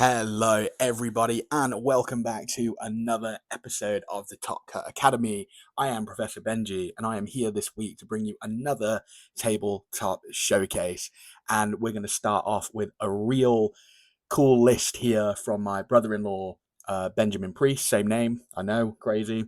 Hello, everybody, and welcome back to another episode of the Top Cut Academy. I am Professor Benji, and I am here this week to bring you another tabletop showcase. And we're going to start off with a real cool list here from my brother-in-law, Benjamin Priest. Same name, I know, crazy.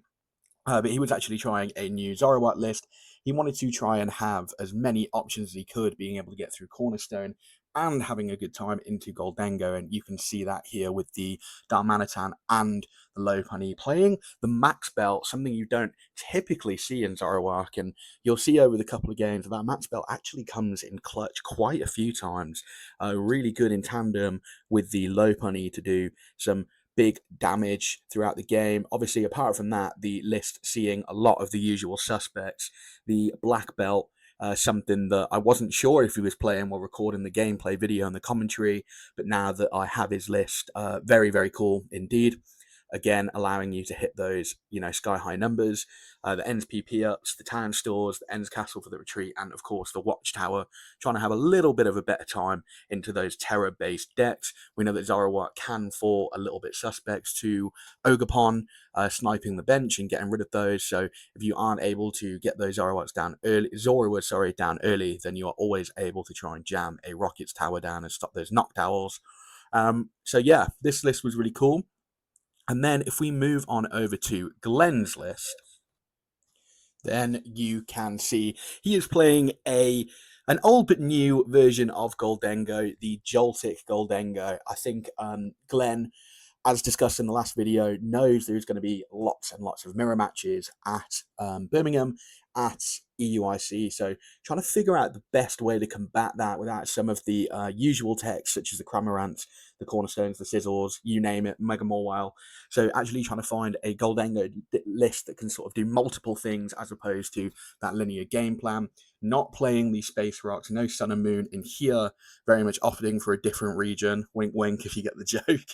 But he was actually trying a new Zoroark list. He wanted to try and have as many options as he could, being able to get through Cornerstone and having a good time into Gholdengo. And you can see that here with the Darmanitan and the Lopunny playing the max belt, something you don't typically see in Zoroark. And you'll see over the couple of games that max belt actually comes in clutch quite a few times. Really good in tandem with the Lopunny to do some big damage throughout the game. Obviously, apart from that, the list seeing a lot of the usual suspects. The black belt, something that I wasn't sure if he was playing while recording the gameplay video and the commentary, but now that I have his list, very, very cool indeed. Again, allowing you to hit those, sky-high numbers. The Ends PP ups, the town stores, the Ends Castle for the retreat, and of course the Watchtower, trying to have a little bit of a better time into those terror-based decks. We know that Zoroark can fall a little bit suspect to Ogerpon, sniping the bench and getting rid of those. So if you aren't able to get those Zoroarks down early, then you are always able to try and jam a Rocket's Tower down and stop those Noctowls. So yeah, this list was really cool. And then if we move on over to Glens' list, then you can see he is playing an old but new version of Gholdengo, the Joltik Gholdengo. I think Glenn, as discussed in the last video, knows there's going to be lots and lots of mirror matches at Birmingham, at EUIC. So trying to figure out the best way to combat that without some of the usual techs, such as the Cramorants, the Cornerstones, the Scissors, you name it, Mega Morwile. So actually trying to find a Gholdengo list that can sort of do multiple things as opposed to that linear game plan. Not playing the Space Rocks, no Sun and Moon in here, very much opting for a different region. Wink, wink, if you get the joke.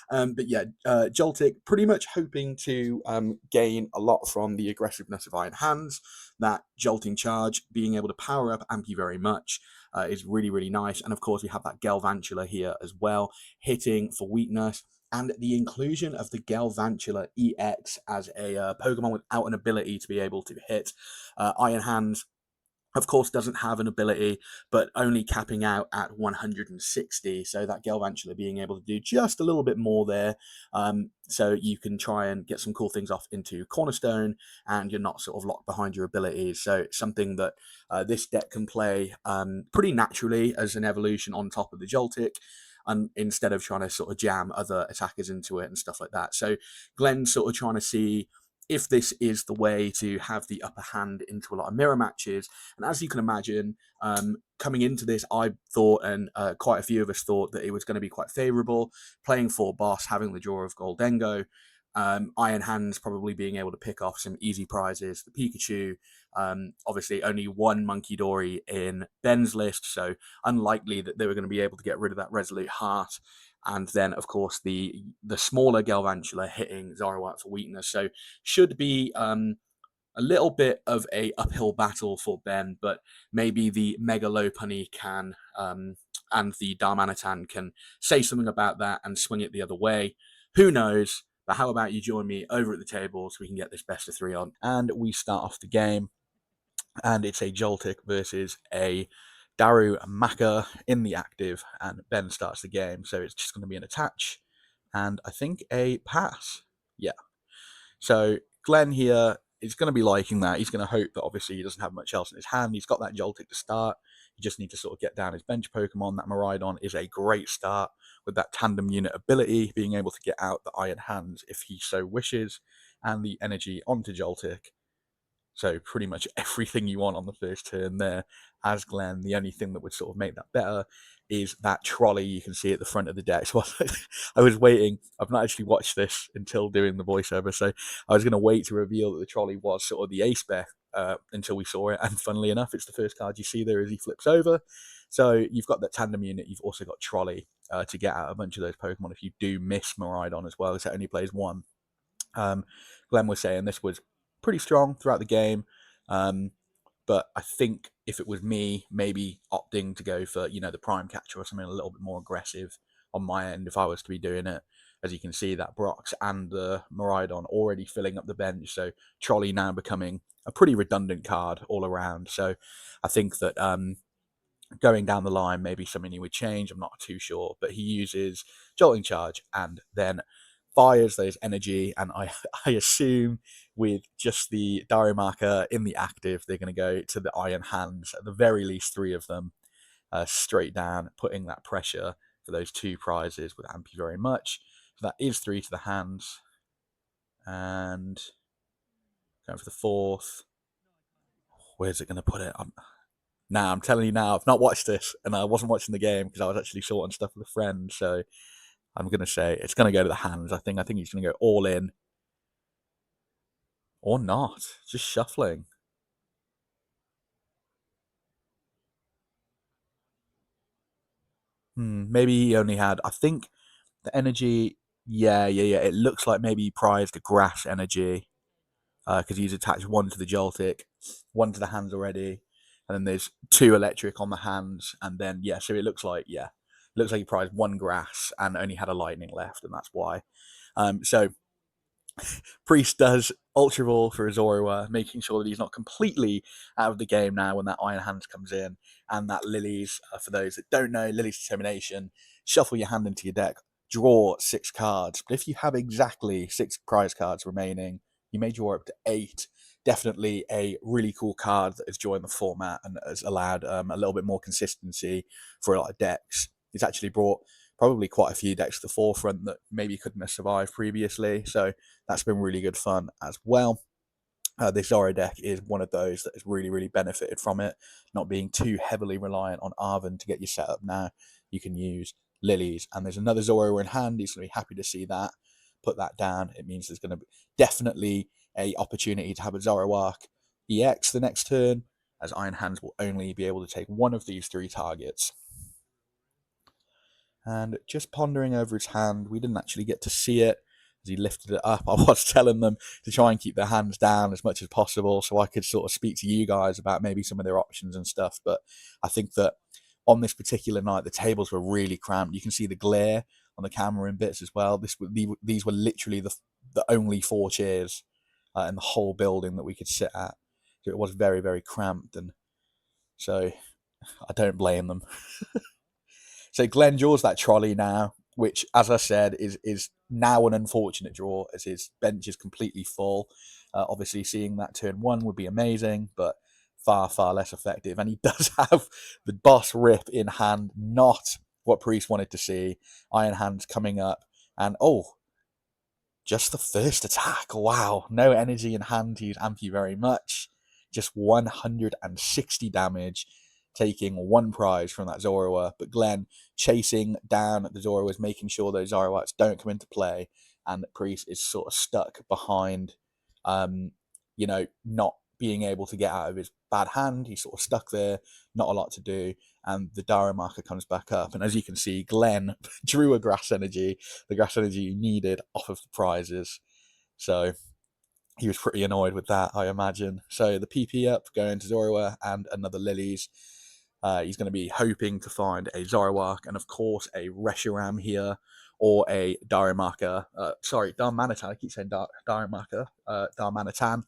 But yeah, Joltik pretty much hoping to gain a lot from the aggressiveness of Iron Hands. That jolting charge, being able to power up Ampy very much is really, really nice. And of course, we have that Galvantula here as well, hitting for weakness. And the inclusion of the Galvantula EX as a Pokemon without an ability to be able to hit. Iron Hands, of course, doesn't have an ability, but only capping out at 160. So that Galvantula being able to do just a little bit more there. So you can try and get some cool things off into Cornerstone, and you're not sort of locked behind your abilities. So it's something that this deck can play pretty naturally as an evolution on top of the Joltik, and instead of trying to sort of jam other attackers into it and stuff like that. So Glenn's sort of trying to see if this is the way to have the upper hand into a lot of mirror matches. And as you can imagine, coming into this, I thought, and quite a few of us thought, that it was going to be quite favourable. Playing for boss, having the draw of Gholdengo, Iron Hands probably being able to pick off some easy prizes. The Pikachu, obviously only one Monkey Dory in Ben's list, so unlikely that they were going to be able to get rid of that Resolute Heart. And then, of course, the smaller Galvantula hitting Zoroark for weakness. So should be a little bit of a uphill battle for Ben, but maybe the Mega Lopunny can and the Darmanitan can say something about that and swing it the other way. Who knows? But how about you join me over at the table so we can get this best of 3 on? And we start off the game, and it's a Joltik versus a Daru Maka in the active, and Ben starts the game, so it's just going to be an attach, and I think a pass. Yeah. So Glenn here is going to be liking that. He's going to hope that obviously he doesn't have much else in his hand. He's got that Joltik to start. You just need to sort of get down his bench Pokemon. That Miraidon is a great start with that tandem unit ability, being able to get out the Iron Hands if he so wishes, and the energy onto Joltik. So pretty much everything you want on the first turn there as Glenn. The only thing that would sort of make that better is that trolley you can see at the front of the deck. So I was waiting. I've not actually watched this until doing the voiceover, so I was going to wait to reveal that the trolley was sort of the ace bet until we saw it. And funnily enough, it's the first card you see there as he flips over. So you've got that tandem unit. You've also got trolley to get out a bunch of those Pokemon if you do miss Miraidon as well, because it only plays one. Glenn was saying this was pretty strong throughout the game, but I think if it was me, maybe opting to go for, the Prime Catcher or something a little bit more aggressive on my end if I was to be doing it. As you can see, that Brox and the Miraidon already filling up the bench, so Trolley now becoming a pretty redundant card all around. So I think that going down the line, maybe something he would change. I'm not too sure, but he uses Jolting Charge and then fires those energy. And I assume with just the Diary Marker in the active, they're going to go to the Iron Hands, at the very least 3 of them, straight down, putting that pressure for those 2 prizes with Ampy very much. So that is 3 to the hands. And going for the 4th. Where's it going to put it? I'm telling you now, I've not watched this, and I wasn't watching the game because I was actually sorting stuff with a friend. So I'm going to say it's going to go to the hands. I think he's going to go all in. Or not. Just shuffling. Maybe he only had, I think, the energy. Yeah. It looks like maybe he prized a grass energy because he's attached 1 to the Joltik, 1 to the hands already. And then there's 2 electric on the hands. And then, so it looks like, he prized 1 grass and only had a lightning left. And that's why. So Priest does Ultra Ball for Zoroark, making sure that he's not completely out of the game now when that Iron Hands comes in. And that Lily's, for those that don't know, Lily's Determination, shuffle your hand into your deck, draw 6 cards. But if you have exactly 6 prize cards remaining, you may draw up to 8. Definitely a really cool card that has joined the format and has allowed a little bit more consistency for a lot of decks. It's actually brought probably quite a few decks to the forefront that maybe couldn't have survived previously. So that's been really good fun as well. This Zoro deck is one of those that has really benefited from it, not being too heavily reliant on Arven to get you set up now. You can use Lilies, and there's another Zoro in hand. He's going to be happy to see that. Put that down. It means there's going to be definitely a opportunity to have a Zoroark EX the next turn, as Iron Hands will only be able to take 1 of these 3 targets. And just pondering over his hand, we didn't actually get to see it as he lifted it up. I was telling them to try and keep their hands down as much as possible so I could sort of speak to you guys about maybe some of their options and stuff. But I think that on this particular night, the tables were really cramped. You can see the glare on the camera in bits as well. These were literally the only 4 chairs in the whole building that we could sit at. So it was very cramped, and so I don't blame them. So Glen draws that trolley now, which, as I said, is now an unfortunate draw as his bench is completely full. Obviously, seeing that turn 1 would be amazing, but far less effective. And he does have the boss rip in hand, not what Priest wanted to see. Iron Hands coming up, and just the first attack. Wow, no energy in hand to use Ampy very much. Just 160 damage, taking 1 prize from that Zoroark. But Glen chasing down the Zoroarks, making sure those Zoroarks don't come into play, and the Priest is sort of stuck behind, not being able to get out of his bad hand. He's sort of stuck there, not a lot to do, and the Diary Marker comes back up. And as you can see, Glen drew a grass energy, the grass energy you needed off of the prizes. So he was pretty annoyed with that, I imagine. So the PP up, going to Zoroark and another Lilies. He's going to be hoping to find a Zoroark and, of course, a Reshiram here, or a Darmanitan. I keep saying Darmanitan. Darmanitan,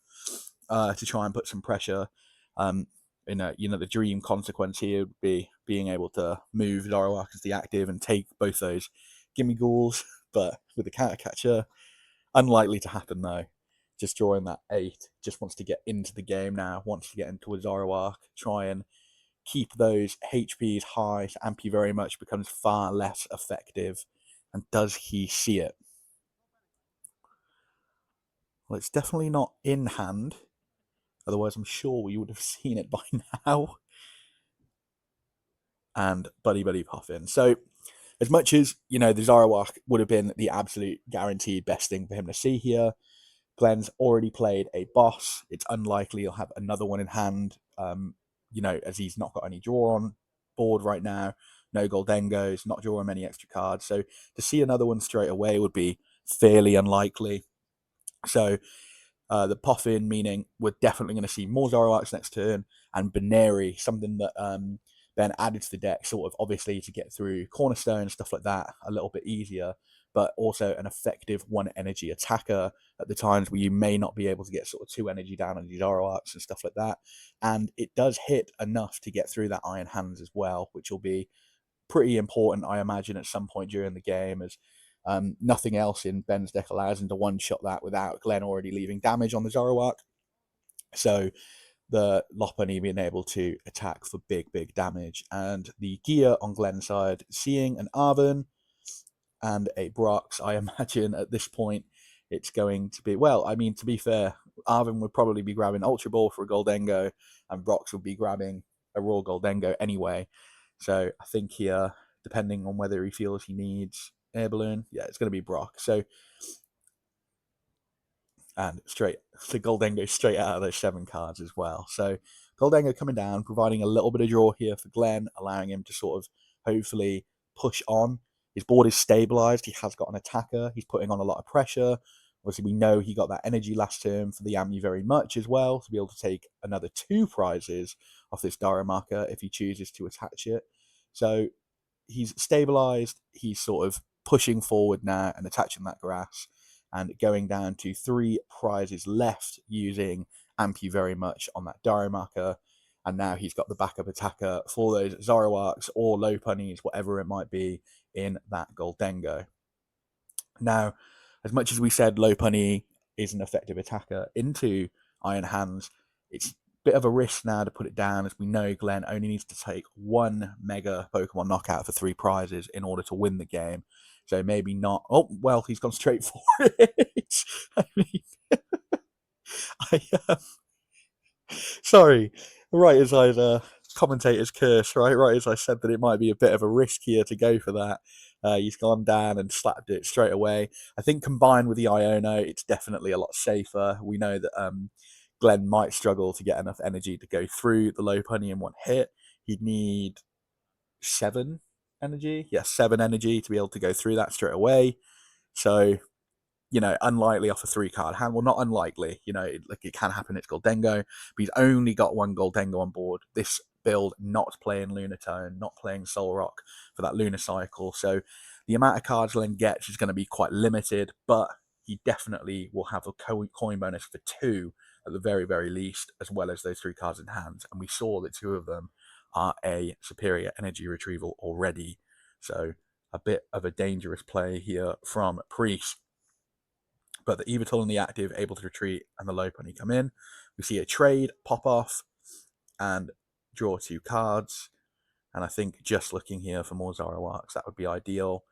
to try and put some pressure. The dream consequence here would be being able to move Zoroark as the active and take both those Gimmighouls, but with the counter catcher, unlikely to happen though. Just drawing that 8, just wants to get into the game now, wants to get into a Zoroark, try and keep those HPs high. So Ampy very much becomes far less effective. And does he see it? Well, it's definitely not in hand. Otherwise, I'm sure we would have seen it by now. And Buddy Puffin. So, as much as, the Zoroark would have been the absolute guaranteed best thing for him to see here, Glenn's already played a boss. It's unlikely he'll have another one in hand, as he's not got any draw on board right now. No Gholdengos, not drawing many extra cards. So to see another one straight away would be fairly unlikely. So the Puffin, meaning we're definitely going to see more Zoroarks next turn, and Binary, something that then added to the deck, sort of obviously to get through Cornerstone, stuff like that, a little bit easier, but also an effective 1 energy attacker at the times where you may not be able to get sort of 2 energy down on these Zoroarks and stuff like that. And it does hit enough to get through that Iron Hands as well, which will be pretty important, I imagine, at some point during the game, as nothing else in Ben's deck allows him to one-shot that without Glen already leaving damage on the Zoroark. So the Lopunny being able to attack for big damage. And the gear on Glen's side, seeing an Arven and a Brox, I imagine at this point it's going to be, well, I mean, to be fair, Arven would probably be grabbing Ultra Ball for a Gholdengo, and Brox would be grabbing a raw Gholdengo anyway. So I think here, depending on whether he feels he needs Air Balloon, yeah, it's going to be Brock. So, and the Gholdengo straight out of those 7 cards as well. So Gholdengo coming down, providing a little bit of draw here for Glen, allowing him to sort of hopefully push on. His board is stabilized. He has got an attacker. He's putting on a lot of pressure. Obviously, we know he got that energy last turn for the Amu very much as well, to be able to take another 2 prizes off this Darumaka if he chooses to attach it. So he's stabilized. He's sort of pushing forward now and attaching that grass, and going down to 3 prizes left using Ampu very much on that Darumaka. And now he's got the backup attacker for those Zoroarks or Lopunnies, whatever it might be, in that Gholdengo. Now, as much as we said Lopunny is an effective attacker into Iron Hands, it's a bit of a risk now to put it down, as we know Glen only needs to take 1 Mega Pokemon knockout for 3 prizes in order to win the game. So maybe not. Oh, well, he's gone straight for it. I mean, sorry. Right as I commentator's curse, right as I said that it might be a bit of a risk here to go for that, he's gone down and slapped it straight away. I think combined with the Iono, it's definitely a lot safer. We know that Glen might struggle to get enough energy to go through the Lopunny in 1 hit. He'd need 7 energy. Yes, 7 energy to be able to go through that straight away. So, you know, unlikely off a 3-card hand. Well, not unlikely. You know, it can happen. It's Gholdengo, but he's only got 1 Gholdengo on board. This build not playing Lunatone, not playing Zoroark for that Lunar Cycle. So the amount of cards Glen gets is going to be quite limited, but he definitely will have a coin bonus for 2 at the very least, as well as those 3 cards in hand. And we saw that 2 of them are a superior energy retrieval already. So a bit of a dangerous play here from Priest. But the Evital and the active able to retreat, and the Lopunny come in. We see a trade pop off and draw 2 cards. And I think just looking here for more Zoroarks, that would be ideal.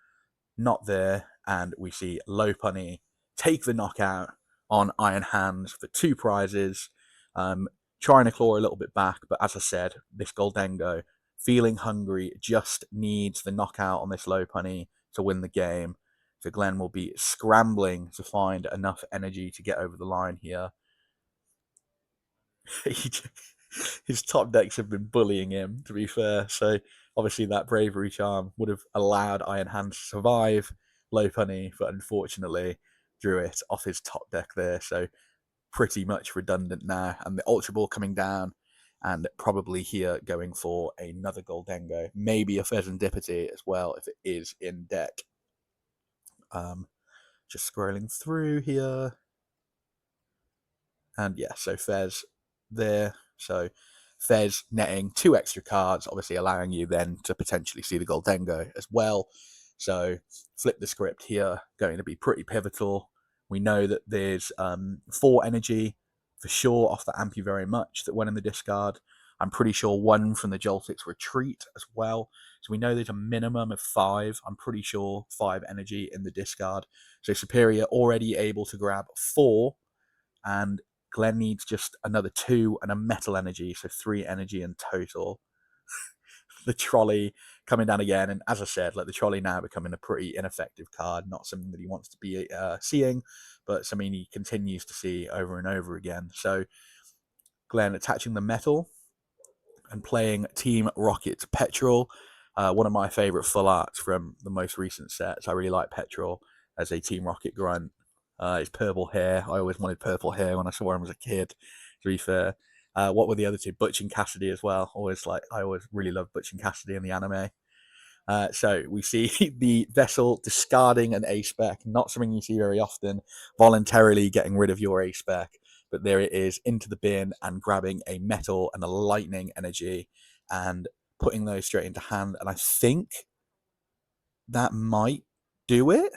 Not there. And we see Lopunny take the knockout on Iron Hands for 2 prizes. Trying to claw a little bit back, but as I said, this Gholdengo, feeling hungry, just needs the knockout on this Lopunny to win the game. So Glen will be scrambling to find enough energy to get over the line here. His top decks have been bullying him, to be fair. So obviously that Bravery Charm would have allowed Iron Hands to survive Lopunny, but unfortunately drew it off his top deck there. So pretty much redundant now. And the Ultra Ball coming down, and probably here going for another Gholdengo, maybe a Fezandipiti as well if it is in deck. Just scrolling through here. And yeah, so Fez there. So Fez netting 2 extra cards, obviously allowing you then to potentially see the Gholdengo as well. So flip the script here, going to be pretty pivotal. We know that there's 4 energy for sure off the Ampu very much that went in the discard. I'm pretty sure 1 from the Joltik's retreat as well. So we know there's a minimum of 5. I'm pretty sure 5 energy in the discard. So Superior already able to grab 4. And Glen needs just another 2 and a Metal Energy. So 3 energy in total. The Trolley coming down again. And as I said, like the Trolley now becoming a pretty ineffective card. Not something that he wants to be seeing, but something he continues to see over and over again. So Glen attaching the Metal and playing Team Rocket Petrel. One of my favourite full arts from the most recent sets. I really like Petrel as a Team Rocket grunt. His purple hair. I always wanted purple hair when I saw him as a kid, to be fair. What were the other two? Butch and Cassidy as well. I always really loved Butch and Cassidy in the anime. So we see the vessel discarding an A-Spec, not something you see very often, voluntarily getting rid of your A-Spec, but there it is, into the bin and grabbing a metal and a lightning energy and putting those straight into hand. And I think that might do it.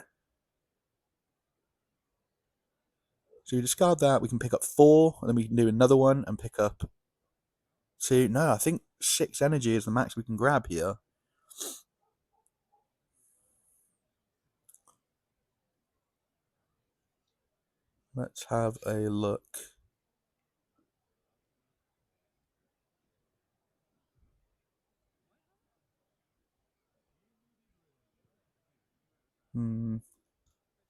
So you discard that, we can pick up 4, and then we can do another one and pick up 2. No, I think 6 energy is the max we can grab here. Let's have a look.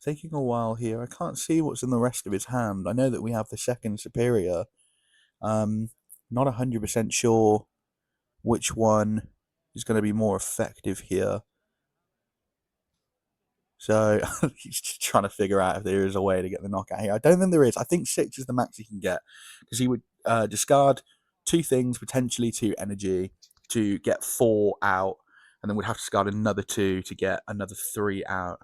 Taking a while here. I can't see what's in the rest of his hand. I know that we have the second superior. Not 100% sure which one is going to be more effective here. So he's just trying to figure out if there is a way to get the knockout here. I don't think there is. I think 6 is the max he can get, because he would discard 2 things, potentially 2 energy, to get 4 out, and then would have to discard another 2 to get another 3 out.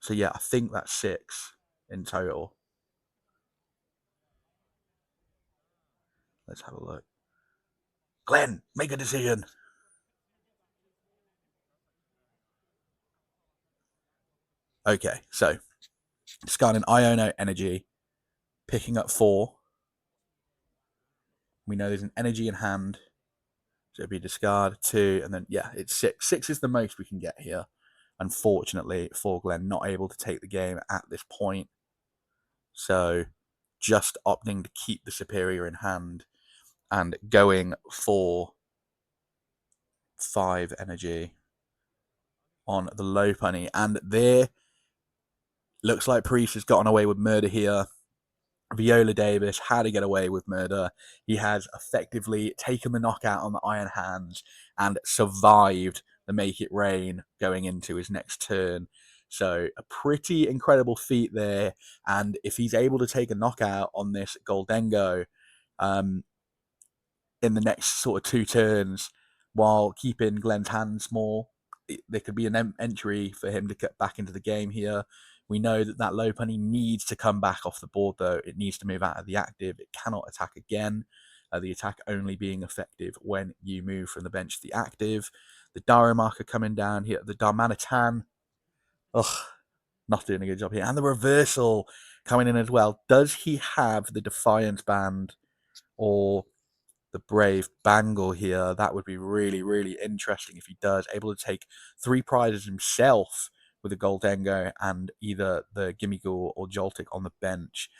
So yeah, I think that's 6 in total. Let's have a look. Glenn, make a decision. Okay, so discarding Iono energy, picking up 4. We know there's an energy in hand, so it'd be discard 2, and then yeah, it's 6. 6 is the most we can get here. Unfortunately for Glenn, not able to take the game at this point. So just opting to keep the superior in hand and going for 5 energy on the Lopunny. And there looks like Priest has gotten away with murder here. Viola Davis had to get away with murder. He has effectively taken the knockout on the Iron Hands and survived the Make It Rain going into his next turn. So a pretty incredible feat there. And if he's able to take a knockout on this Gholdengo in the next sort of 2 turns while keeping Glenn's hand small, there could be an entry for him to get back into the game here. We know that Lopunny needs to come back off the board, though. It needs to move out of the active. It cannot attack again. The attack only being effective when you move from the bench to the active. The Darumaka coming down here. The Darmanitan. Ugh, not doing a good job here. And the reversal coming in as well. Does he have the Defiance Band or the Brave Bangle here? That would be really, really interesting if he does. Able to take 3 prizes himself with a Gholdengo and either the Gimmighoul or Joltik on the bench.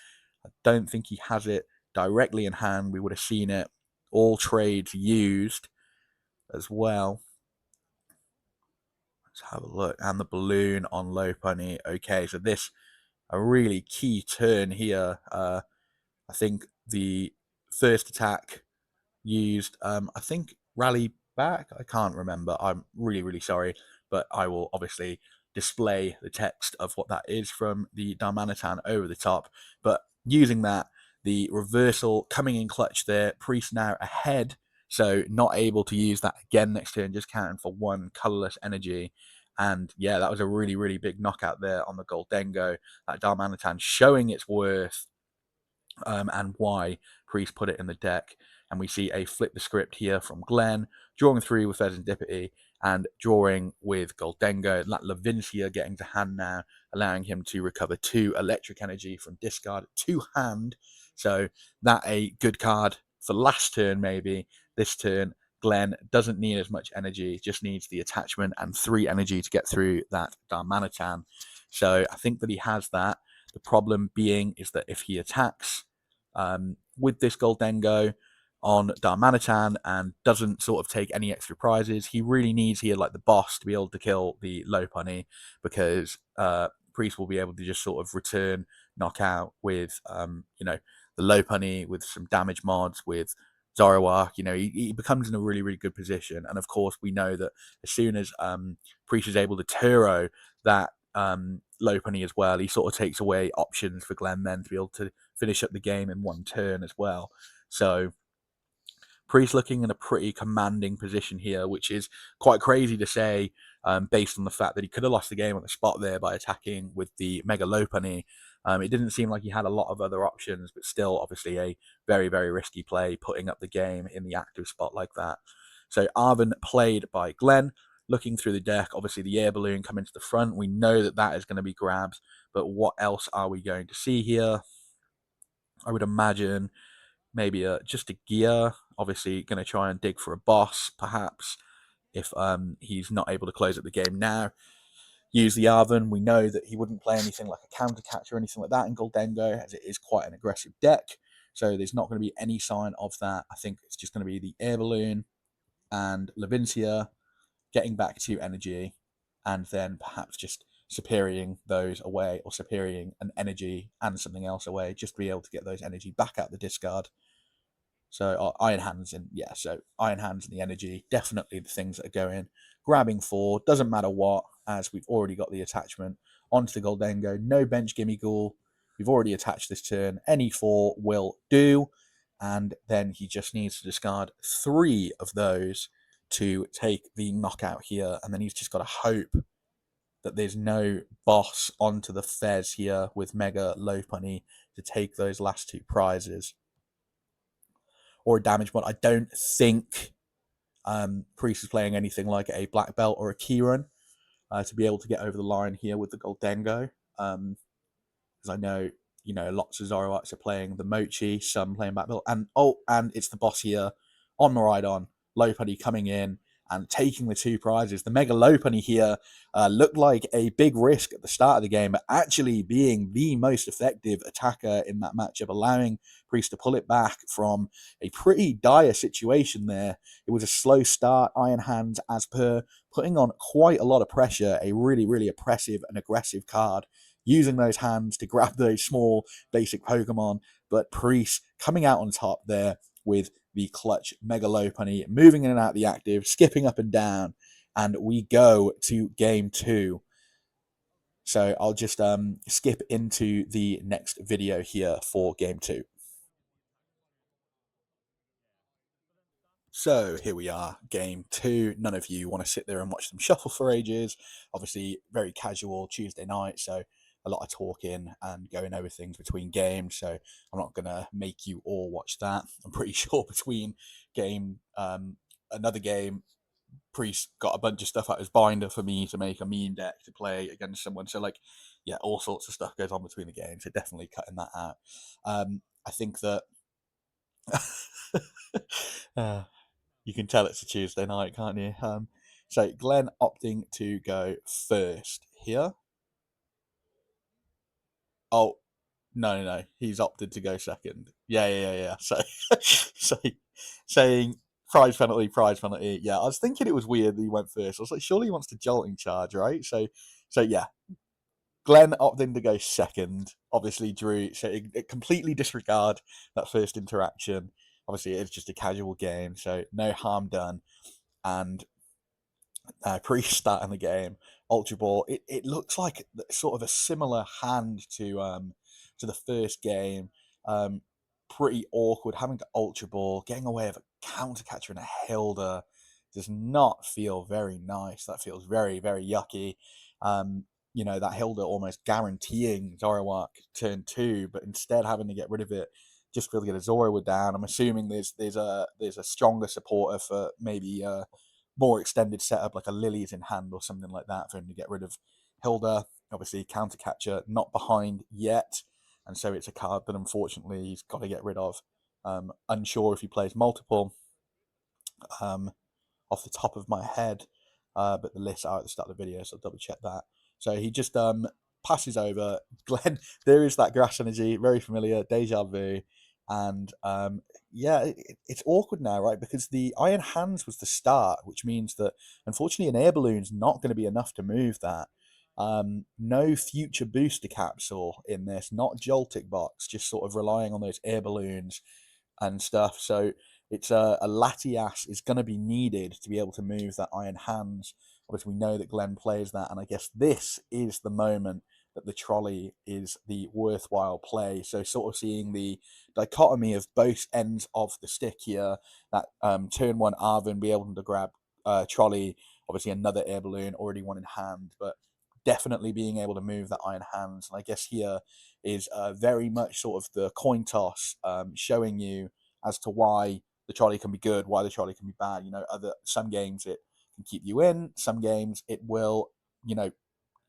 I don't think he has it directly in hand. We would have seen it. All trades used as well. Let's have a look. And the balloon on Lopunny. Okay, so this a really key turn here. I think the first attack used, I think, Rally Back. I can't remember. I'm really, really sorry. But I will obviously display the text of what that is from the Darmanitan over the top. But using that, the reversal coming in clutch there. Priest now ahead. So not able to use that again next turn, just counting for 1 colorless energy. And yeah, that was a really, really big knockout there on the Gholdengo. That Darmanitan showing its worth and why Priest put it in the deck. And we see a flip the script here from Glenn, drawing 3 with Fezandipiti and drawing with Gholdengo. That Lavincia getting to hand now, allowing him to recover 2 electric energy from discard to hand. So that a good card for last turn, maybe. This turn, Glenn doesn't need as much energy, just needs the attachment and 3 energy to get through that Darmanitan. So I think that he has that. The problem being is that if he attacks with this Gholdengo on Darmanitan and doesn't sort of take any extra prizes, he really needs here like the boss to be able to kill the Lopunny, because Priest will be able to just sort of return knockout with the Lopunny with some damage mods with Zoroark. He becomes in a really, really good position. And of course we know that as soon as Priest is able to Turo that Lopunny as well. He sort of takes away options for Glen then to be able to finish up the game in one turn as well. So Priest looking in a pretty commanding position here, which is quite crazy to say, based on the fact that he could have lost the game on the spot there by attacking with the Mega Lopunny. It didn't seem like he had a lot of other options, but still, obviously, a very, very risky play, putting up the game in the active spot like that. So Arven played by Glen. Looking through the deck, obviously the Air Balloon coming to the front. We know that that is going to be grabbed, but what else are we going to see here? I would imagine maybe just a gear. Obviously, going to try and dig for a boss, perhaps, if he's not able to close up the game now. Use the Arven. We know that he wouldn't play anything like a counter catch or anything like that in Gholdengo, as it is quite an aggressive deck. So there's not going to be any sign of that. I think it's just going to be the Air Balloon and Levincia getting back to energy, and then perhaps just superioring those away, or superioring an energy and something else away, just to be able to get those energy back out the discard. So Iron Hands and so Iron Hands and the energy, definitely the things that are going. Grabbing 4, doesn't matter what, as we've already got the attachment onto the Gholdengo. No bench Gimmighoul. We've already attached this turn. Any 4 will do. And then he just needs to discard 3 of those to take the knockout here. And then he's just got to hope that there's no boss onto the Fez here with Mega Lopunny to take those last 2 prizes. Or a damage one. I don't think Priest is playing anything like a Black Belt or a Keyrun to be able to get over the line here with the Gholdengo. Because I know, lots of Zoroarks are playing the Mochi, some playing Black Belt. And it's the boss here on Miraidon. Lopunny coming in and taking the 2 prizes. The Mega Lopunny here looked like a big risk at the start of the game, but actually being the most effective attacker in that matchup, allowing Priest to pull it back from a pretty dire situation there. It was a slow start, Iron Hands as per, putting on quite a lot of pressure, a really, really oppressive and aggressive card, using those hands to grab those small basic Pokemon, but Priest coming out on top there with the clutch Mega Lopunny, moving in and out the active, skipping up and down, and we go to game 2. So I'll just skip into the next video here for game 2. So here we are, game 2. None of you want to sit there and watch them shuffle for ages. Obviously, very casual Tuesday night, so a lot of talking and going over things between games. So I'm not going to make you all watch that. I'm pretty sure between another game, Priest got a bunch of stuff out his binder for me to make a meme deck to play against someone. So all sorts of stuff goes on between the games. So definitely cutting that out. I think that you can tell it's a Tuesday night, can't you? So Glen opting to go first here. Oh, no. He's opted to go second. Yeah. So, saying prize penalty. Yeah, I was thinking it was weird that he went first. I was like, surely he wants to Jolting charge, right? So yeah. Glen opting to go second. Obviously, Drew, so it completely disregard that first interaction. Obviously, it's just a casual game, so no harm done. And Priest starting the game, Ultra Ball. It looks like sort of a similar hand to the first game. Pretty awkward having to Ultra Ball, getting away with a counter catcher and a Hilda does not feel very nice. That feels very, very yucky. That Hilda almost guaranteeing Zoroark turn 2, but instead having to get rid of it just to get a Zoro down. I'm assuming there's a stronger supporter for maybe more extended setup, like a Lily's in hand or something like that, for him to get rid of Hilda. Obviously, counter catcher not behind yet, and so it's a card that unfortunately he's got to get rid of. Unsure if he plays multiple off the top of my head, but the lists are at the start of the video, so I'll double check that. So he just passes over Glen. There is that grass energy, very familiar, deja vu. And it's awkward now, right? Because the Iron Hands was the start, which means that unfortunately an Air Balloon's not going to be enough to move that. No future booster capsule in this, not Joltik box, just sort of relying on those Air Balloons and stuff. So it's a Latias is going to be needed to be able to move that Iron Hands. Obviously, we know that Glen plays that, and I guess this is the moment that the trolley is the worthwhile play. So sort of seeing the dichotomy of both ends of the stick here, that turn one Arven be able to grab trolley, obviously another air balloon, already one in hand, but definitely being able to move that iron hands. And I guess here is very much sort of the coin toss, showing you as to why the trolley can be good, why the trolley can be bad. Some games it can keep you in, some games it will,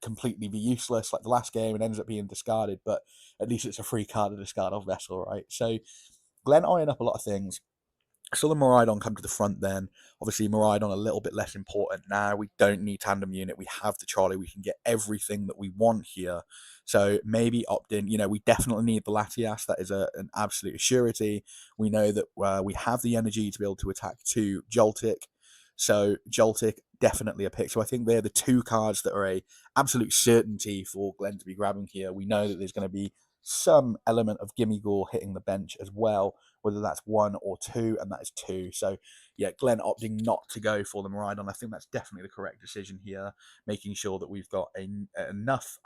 completely be useless, like the last game, and ends up being discarded, but at least it's a free card to discard off Vessel, right? So Glen eyeing up a lot of things. I saw the Miraidon come to the front then. Obviously, Miraidon a little bit less important now. We don't need tandem unit. We have the trolley. We can get everything that we want here. So maybe opt in. We definitely need the Latias. That is an absolute surety. We know that we have the energy to be able to attack 2 Joltik. So Joltik, definitely a pick. So I think they're the 2 cards that are a absolute certainty for Glen to be grabbing here. We know that there's going to be some element of Gimmighoul hitting the bench as well, whether that's 1 or 2, and that is 2. So yeah, Glen opting not to go for the Miraidon. I think that's definitely the correct decision here, making sure that we've got enough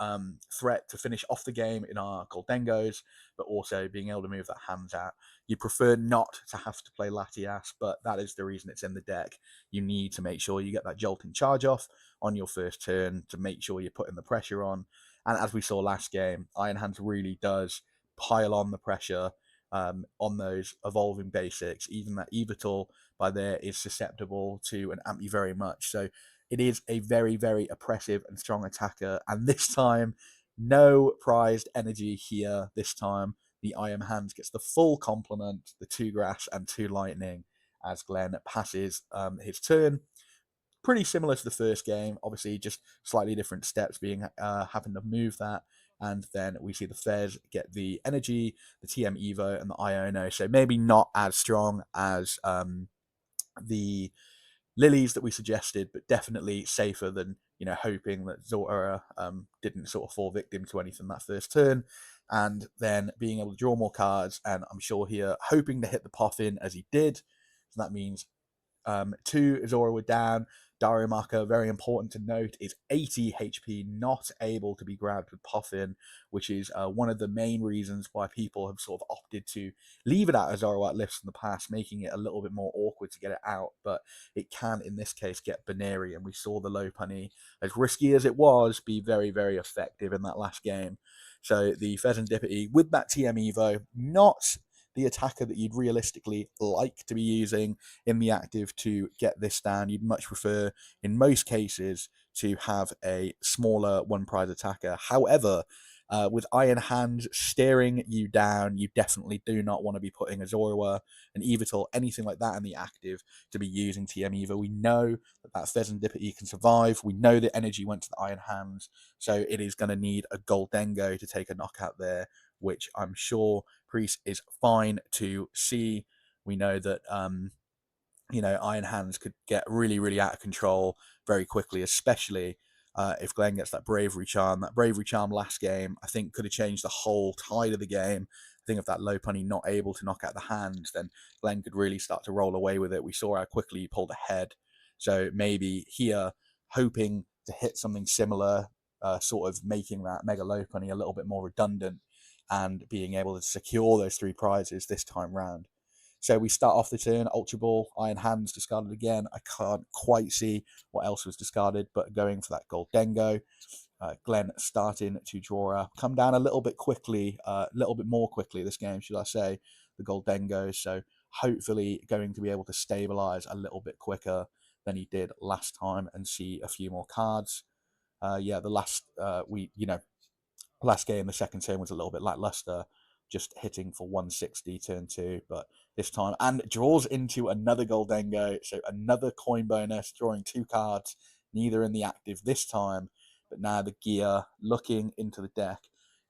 threat to finish off the game in our Gholdengos, but also being able to move that hands out. You prefer not to have to play Latias, but that is the reason it's in the deck. You need to make sure you get that jolting charge off on your first turn to make sure you're putting the pressure on. And as we saw last game, Iron Hands really does pile on the pressure on those evolving basics. Even that Evital by there is susceptible to an amp you very much. So it is a very, very oppressive and strong attacker. And this time, no prized energy here. This time, the Iron Hands gets the full complement, the 2 grass and 2 lightning, as Glen passes his turn. Pretty similar to the first game, obviously just slightly different steps being having to move that. And then we see the Fez get the energy, the TM Evo, and the Iono. So maybe not as strong as the lilies that we suggested, but definitely safer than hoping that Zoroark didn't sort of fall victim to anything that first turn, and then being able to draw more cards. And I'm sure here hoping to hit the PAF in as he did. So that means 2 Zoroark were down. Darumaka, very important to note, is 80 HP, not able to be grabbed with Puffin, which is one of the main reasons why people have sort of opted to leave it out as Zoroark lifts in the past, making it a little bit more awkward to get it out. But it can, in this case, get Baneri, and we saw the Lopunny, as risky as it was, be very, very effective in that last game. So the Fezandipiti, with that TM Evo, not the attacker that you'd realistically like to be using in the active to get this down. You'd much prefer, in most cases, to have a smaller 1 prize attacker. However, with Iron Hands staring you down, you definitely do not want to be putting a Zoroark, an Evital, anything like that in the active to be using TM Evo. We know that Fezandipiti can survive. We know the energy went to the Iron Hands, so it is going to need a Gholdengo to take a knockout there, which I'm sure Priest is fine to see. We know that Iron Hands could get really, really out of control very quickly, especially if Glen gets that Bravery Charm. That Bravery Charm last game, I think, could have changed the whole tide of the game. I think if that Lopunny not able to knock out the hands, then Glen could really start to roll away with it. We saw how quickly he pulled ahead. So maybe here, hoping to hit something similar, sort of making that Mega Lopunny a little bit more redundant and being able to secure those 3 prizes this time round. So we start off the turn, Ultra Ball, Iron Hands discarded again. I can't quite see what else was discarded, but going for that Gholdengo. Glen starting to draw up, come down a little bit quickly, a little bit more quickly this game, should I say, the Gholdengo. So hopefully going to be able to stabilize a little bit quicker than he did last time and see a few more cards. The last game, the second turn was a little bit lackluster, just hitting for 160 turn 2, but this time, and draws into another Gholdengo, so another coin bonus, drawing 2 cards, neither in the active this time, but now the gear, looking into the deck,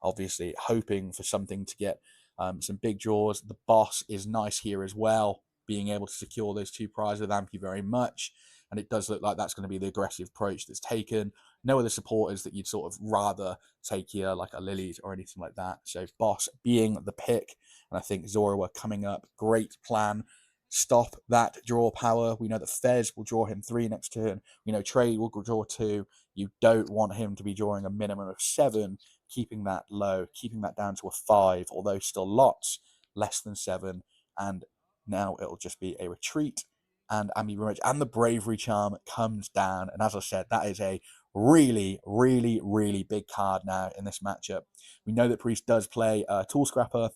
obviously hoping for something to get some big draws. The boss is nice here as well, being able to secure those 2 prizes. Thank you very much. And it does look like that's going to be the aggressive approach that's taken. No other supporters that you'd sort of rather take here, like a Lilies or anything like that. So boss being the pick, and I think Zoroark coming up, great plan. stop that draw power. We know that Fez will draw him 3 next turn. We know Trade will draw 2. You don't want him to be drawing a minimum of 7, keeping that low, keeping that down to a 5, although still lots less than 7. And now it'll just be a retreat and Ambi, and the Bravery Charm comes down. And as I said, that is a really, really, really big card now in this matchup. We know that Priest does play Tool Scrapper,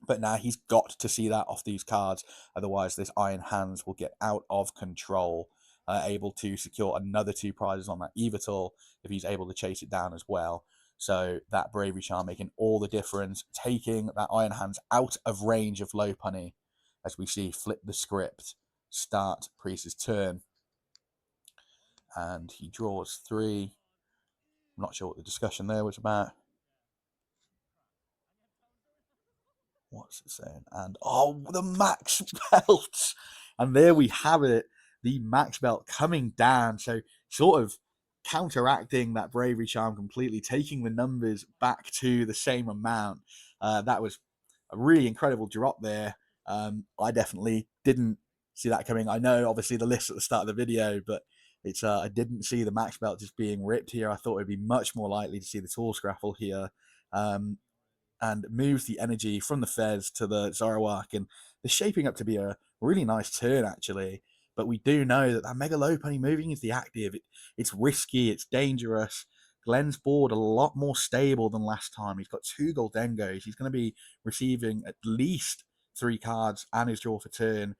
but now he's got to see that off these cards. Otherwise, this Iron Hands will get out of control. Able to secure another 2 prizes on that Evital if he's able to chase it down as well. So that Bravery Charm making all the difference, taking that Iron Hands out of range of Lopunny, as we see flip the script, start Priest's turn. And he draws 3. I'm not sure what the discussion there was about. What's it saying? And oh, the max belt! And there we have it, the max belt coming down. So sort of counteracting that Bravery Charm completely, taking the numbers back to the same amount. That was a really incredible drop there. I definitely didn't see that coming. I know obviously the list at the start of the video, but it's I didn't see the max belt just being ripped here. I thought it'd be much more likely to see the Tool Scrapple here. And moves the energy from the Fez to the Zoroark, and they're shaping up to be a really nice turn, actually. But we do know that that Mega Lopunny moving is the active. It's risky, it's dangerous. Glens board a lot more stable than last time. He's got 2 Gholdengos. He's going to be receiving at least 3 cards and his draw for turn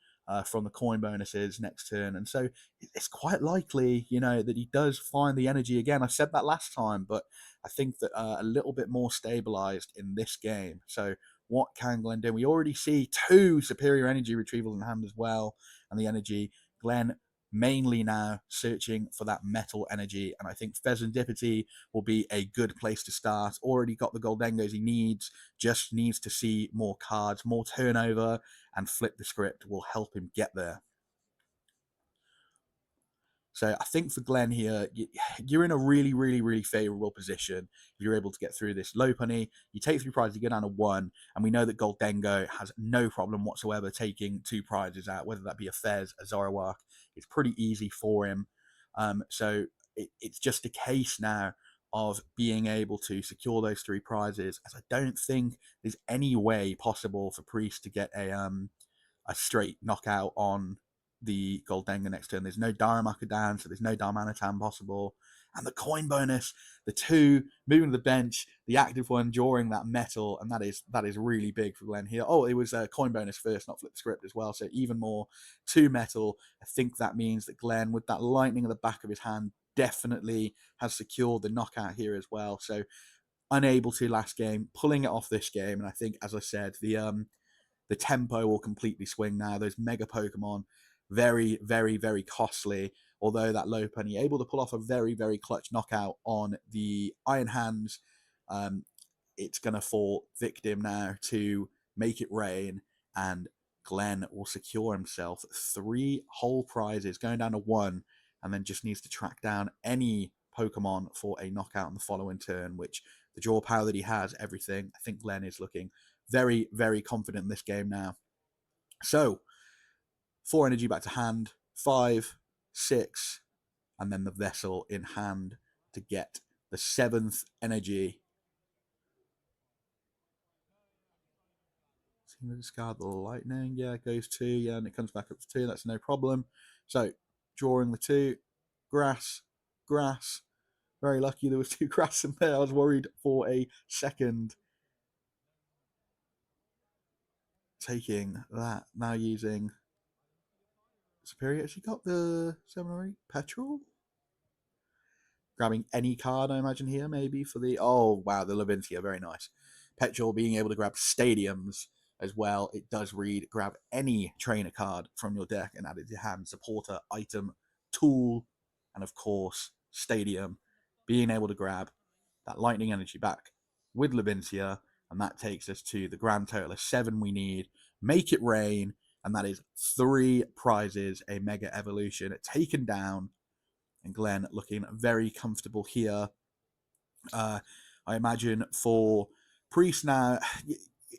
from the coin bonuses next turn. And so it's quite likely, you know, that he does find the energy again. I said that last time, but I think that a little bit more stabilized in this game. So what can Glen do? We already see 2 superior energy retrievals in hand as well. And the energy, Glen mainly now searching for that metal energy. And I think Fezandipiti will be a good place to start. Already got the Gholdengos he needs. Just needs to see more cards, more turnover, and flip the script will help him get there. So I think for Glen here, you're in a really, really, really favourable position. If you're able to get through this Lopunny, you take 3 prizes, you go down to 1, and we know that Gholdengo has no problem whatsoever taking 2 prizes out, whether that be a Fez, a Zoroark. It's pretty easy for him. So it's just a case now of being able to secure those 3 prizes, as I don't think there's any way possible for Priest to get a straight knockout on the Gholdengo next turn. There's no Darumaka down, so there's no Darmanitan possible. And the coin bonus, the 2 moving to the bench, the active one drawing that metal, and that is really big for Glen here. Oh, it was a coin bonus first, not flip the script as well, so even more 2 metal. I think that means that Glen, with that lightning at the back of his hand, definitely has secured the knockout here as well. So unable to last game, pulling it off this game, and I think, as I said, the tempo will completely swing now. Those mega Pokemon, very, very, very costly. Although that Lopunny able to pull off a very, very clutch knockout on the Iron Hands, it's going to fall victim now to Make It Rain, and Glen will secure himself 3 whole prizes, going down to 1, and then just needs to track down any Pokemon for a knockout on the following turn, which the draw power that he has, everything, I think Glen is looking very, very confident in this game now. So 4 energy back to hand, 5, 6, and then the Vessel in hand to get the 7th energy. Seem to discard the Lightning. Yeah, it goes 2. Yeah, and it comes back up to 2. That's no problem. So drawing the 2. Grass, grass. Very lucky there was 2 grass in there. I was worried for a second. Taking that, now using Superior. She got the 7 or 8 Petrel. Grabbing any card, I imagine, here, maybe, for the... Oh, wow, the Levincia, very nice. Petrel being able to grab stadiums as well. It does read, grab any trainer card from your deck and add it to your hand. Supporter, item, tool, and of course, stadium. Being able to grab that lightning energy back with Levincia, and that takes us to the grand total of 7 we need. Make It Rain, and that is 3 prizes, a Mega Evolution taken down. And Glen looking very comfortable here. I imagine for Priest now,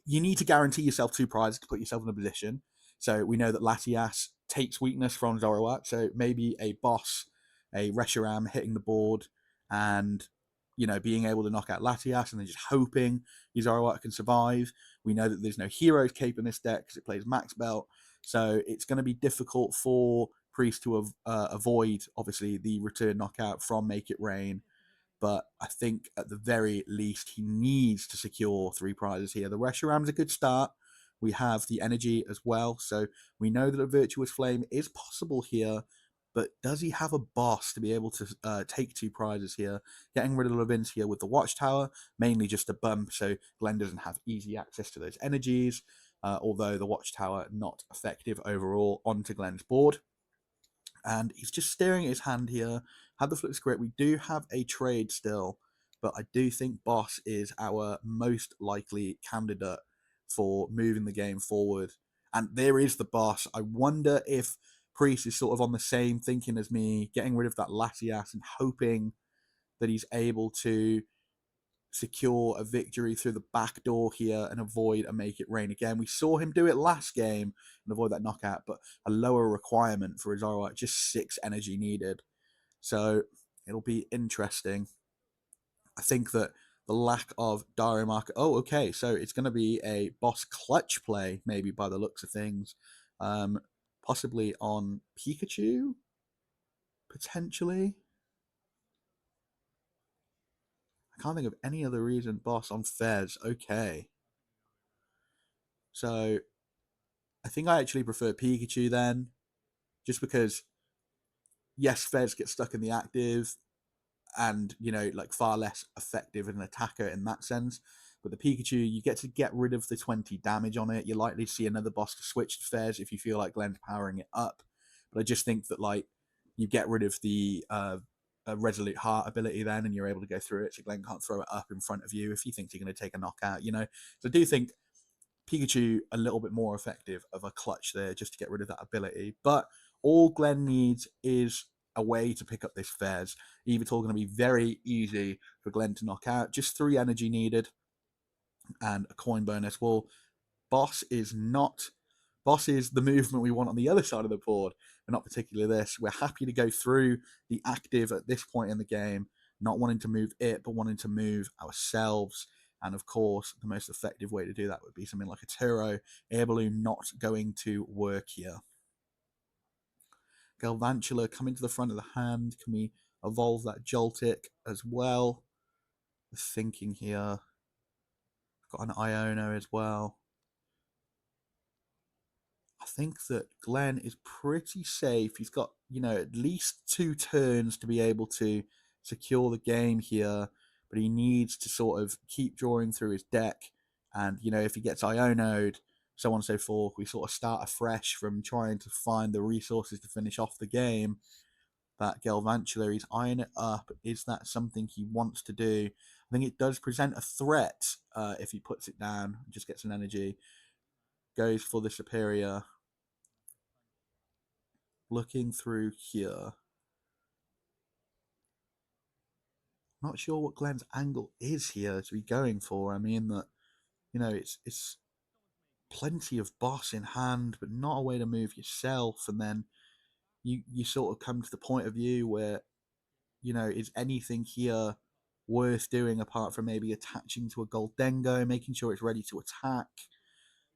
you need to guarantee yourself 2 prizes to put yourself in a position. So we know that Latias takes weakness from Zoroark, so maybe a boss, a Reshiram hitting the board and, you know, being able to knock out Latias and then just hoping his Zoroark can survive. We know that there's no Heroes Cape in this deck because it plays Max Belt, so it's going to be difficult for Priest to avoid, obviously, the return knockout from Make It Rain. But I think at the very least he needs to secure 3 prizes here. The Reshiram's a good start. We have the energy as well, so we know that a Virtuous Flame is possible here. But does he have a boss to be able to take 2 prizes here? Getting rid of Levincia with the Watchtower, mainly just a bump, so Glenn doesn't have easy access to those energies. Although the Watchtower not effective overall onto Glenn's board. And he's just staring at his hand here. Had the flip script. We do have a trade still, but I do think Boss is our most likely candidate for moving the game forward. And there is the Boss. I wonder if Priest is sort of on the same thinking as me, getting rid of that Latias and hoping that he's able to secure a victory through the back door here and avoid a Make It Rain again. We saw him do it last game and avoid that knockout, but a lower requirement for his Zoroark, just 6 energy needed. So it'll be interesting. I think that the lack of Dario Market. Oh, okay. So it's going to be a boss clutch play, maybe by the looks of things. Possibly on Pikachu, potentially. I can't think of any other reason. Boss on Fez. Okay. So I think I actually prefer Pikachu then, just because, yes, Fez gets stuck in the active and, you know, like far less effective as an attacker in that sense. But the Pikachu, you get rid of the 20 damage on it. You're likely to see another boss to switch to Fez if you feel like Glenn's powering it up. But I just think that, like, you get rid of the Resolute Heart ability then, and you're able to go through it, so Glenn can't throw it up in front of you if he thinks you're going to take a knockout, you know. So I do think Pikachu a little bit more effective of a clutch there just to get rid of that ability. But all Glenn needs is a way to pick up this Fez. Evital going to be very easy for Glenn to knock out. Just 3 energy needed and a coin bonus. Well, Boss is not... Boss is the movement we want on the other side of the board, but not particularly this. We're happy to go through the active at this point in the game, not wanting to move it, but wanting to move ourselves. And of course, the most effective way to do that would be something like a Turo. Air Balloon not going to work here. Galvantula coming to the front of the hand. Can we evolve that Joltik as well? The thinking here. Got an Iono as well. I think that Glenn is pretty safe. He's got, you know, at least 2 turns to be able to secure the game here, but he needs to sort of keep drawing through his deck. And, you know, if he gets Iono'd, so on and so forth, we sort of start afresh from trying to find the resources to finish off the game. That Galvantula, he's eyeing it up. Is that something he wants to do? I think it does present a threat if he puts it down, just gets an energy. Goes for the superior. Looking through here. Not sure what Glenn's angle is here to be going for. I mean that, you know, it's plenty of boss in hand, but not a way to move yourself. And then you sort of come to the point of view where, you know, is anything here worth doing apart from maybe attaching to a Gholdengo, making sure it's ready to attack?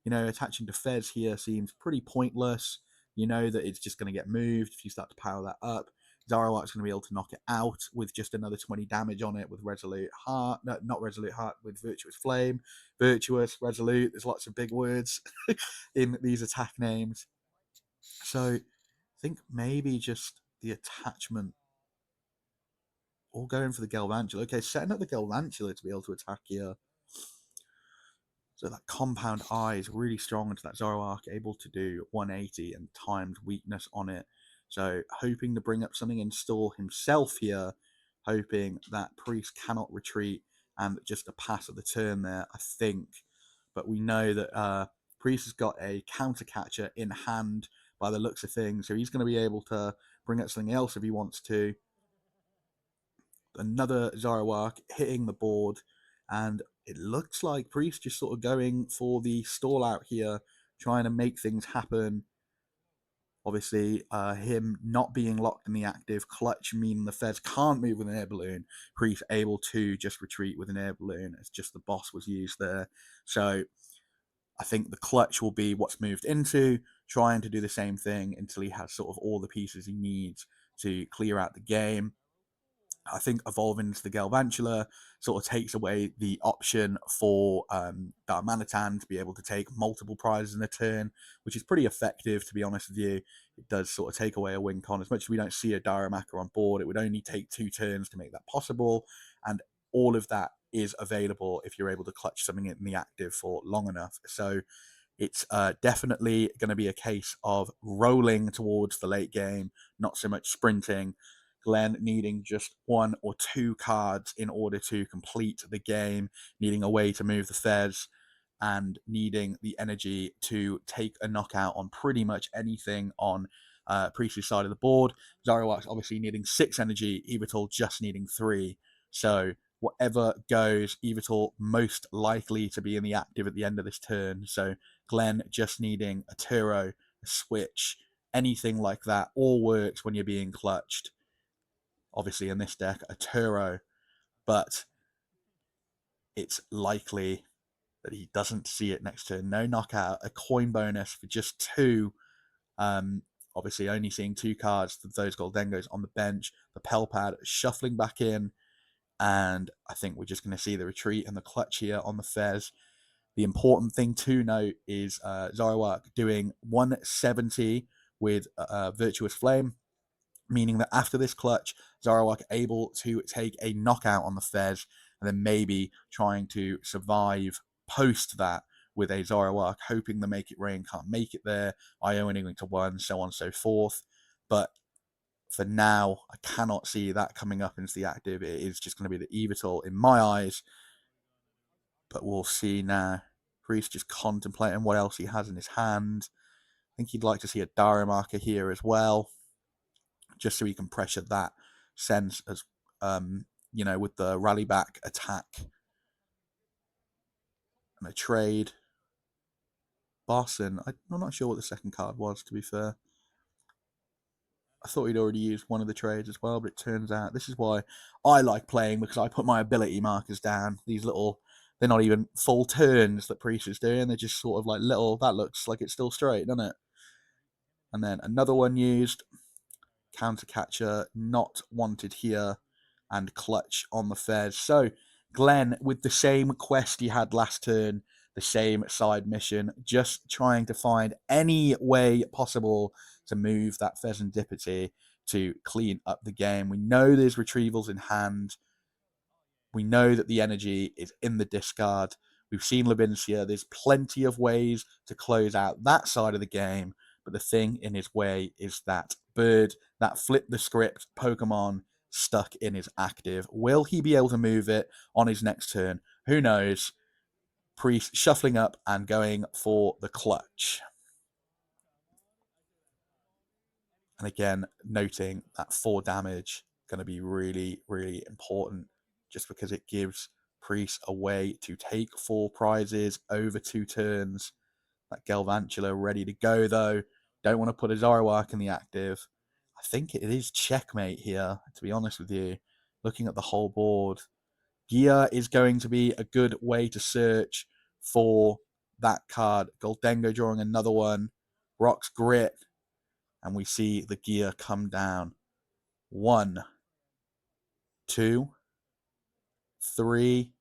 You know, attaching to Fez here seems pretty pointless. You know that it's just going to get moved if you start to power that up. Zoroark's going to be able to knock it out with just another 20 damage on it with Resolute Heart. No, not Resolute Heart, with Virtuous Flame. Virtuous, Resolute, there's lots of big words in these attack names. So I think maybe just the attachment or going for the Galvantula. Okay, setting up the Galvantula to be able to attack here. So that Compound Eye is really strong into that Zoroark, able to do 180 and timed weakness on it. So hoping to bring up something in store himself here, hoping that Priest cannot retreat and just a pass of the turn there, I think. But we know that Priest has got a counter catcher in hand by the looks of things, so he's going to be able to bring up something else if he wants to. Another Zoroark hitting the board, and it looks like Priest just sort of going for the stall out here, trying to make things happen. Obviously, him not being locked in the active, clutch meaning the Fez can't move with an air balloon. Priest able to just retreat with an air balloon. It's just the boss was used there. So I think the clutch will be what's moved into, trying to do the same thing until he has sort of all the pieces he needs to clear out the game. I think evolving into the Galvantula sort of takes away the option for Darmanitan to be able to take multiple prizes in a turn, which is pretty effective, to be honest with you. It does sort of take away a win con. As much as we don't see a Darumaka on board, it would only take 2 turns to make that possible, and all of that is available if you're able to clutch something in the active for long enough. So it's definitely going to be a case of rolling towards the late game, not so much sprinting. Glenn needing just 1 or 2 cards in order to complete the game, needing a way to move the Fez, and needing the energy to take a knockout on pretty much anything on Priest's side of the board. Zoroark's obviously needing 6 energy, Yveltal just needing 3. So whatever goes, Yveltal most likely to be in the active at the end of this turn. So Glenn just needing a Turo, a switch, anything like that, all works when you're being clutched. Obviously in this deck, a Turo, but it's likely that he doesn't see it next turn. No knockout, a coin bonus for just 2. Obviously only seeing 2 cards for those Gholdengos on the bench. The Pelpad shuffling back in, and I think we're just going to see the retreat and the clutch here on the Fez. The important thing to note is Zoroark doing 170 with Virtuous Flame, meaning that after this clutch, Zoroark able to take a knockout on the Fez, and then maybe trying to survive post that with a Zoroark, hoping the Make It Rain can't make it there, Ioning to 1, so on and so forth. But for now, I cannot see that coming up into the active. It is just going to be the Yveltal in my eyes, but we'll see now. Priest just contemplating what else he has in his hand. I think he'd like to see a Darumaka here as well, just so he can pressure that sense as with the rally back attack and a trade. Barson, I'm not sure what the second card was, to be fair. I thought he'd already used one of the trades as well, but it turns out this is why I like playing, because I put my ability markers down. These little, they're not even full turns that Priest is doing. They're just sort of like little, that looks like it's still straight, doesn't it? And then another one used. Counter catcher not wanted here, and clutch on the Fez. So Glenn, with the same quest he had last turn, the same side mission, just trying to find any way possible to move that Fezandipiti to clean up the game. We know there's retrievals in hand. We know that the energy is in the discard. We've seen Labincia. There's plenty of ways to close out that side of the game, but the thing in his way is that bird, that flip the script Pokemon stuck in his active. Will he be able to move it on his next turn? Who knows? Priest shuffling up and going for the clutch. And again, noting that 4 damage going to be really, really important, just because it gives Priest a way to take 4 prizes over 2 turns. That Galvantula ready to go, though. Don't want to put a Zoroark in the active. I think it is checkmate here, to be honest with you. Looking at the whole board, Gear is going to be a good way to search for that card. Gholdengo drawing another one. Rock's Grit. And we see the Gear come down. 1, 2, 3,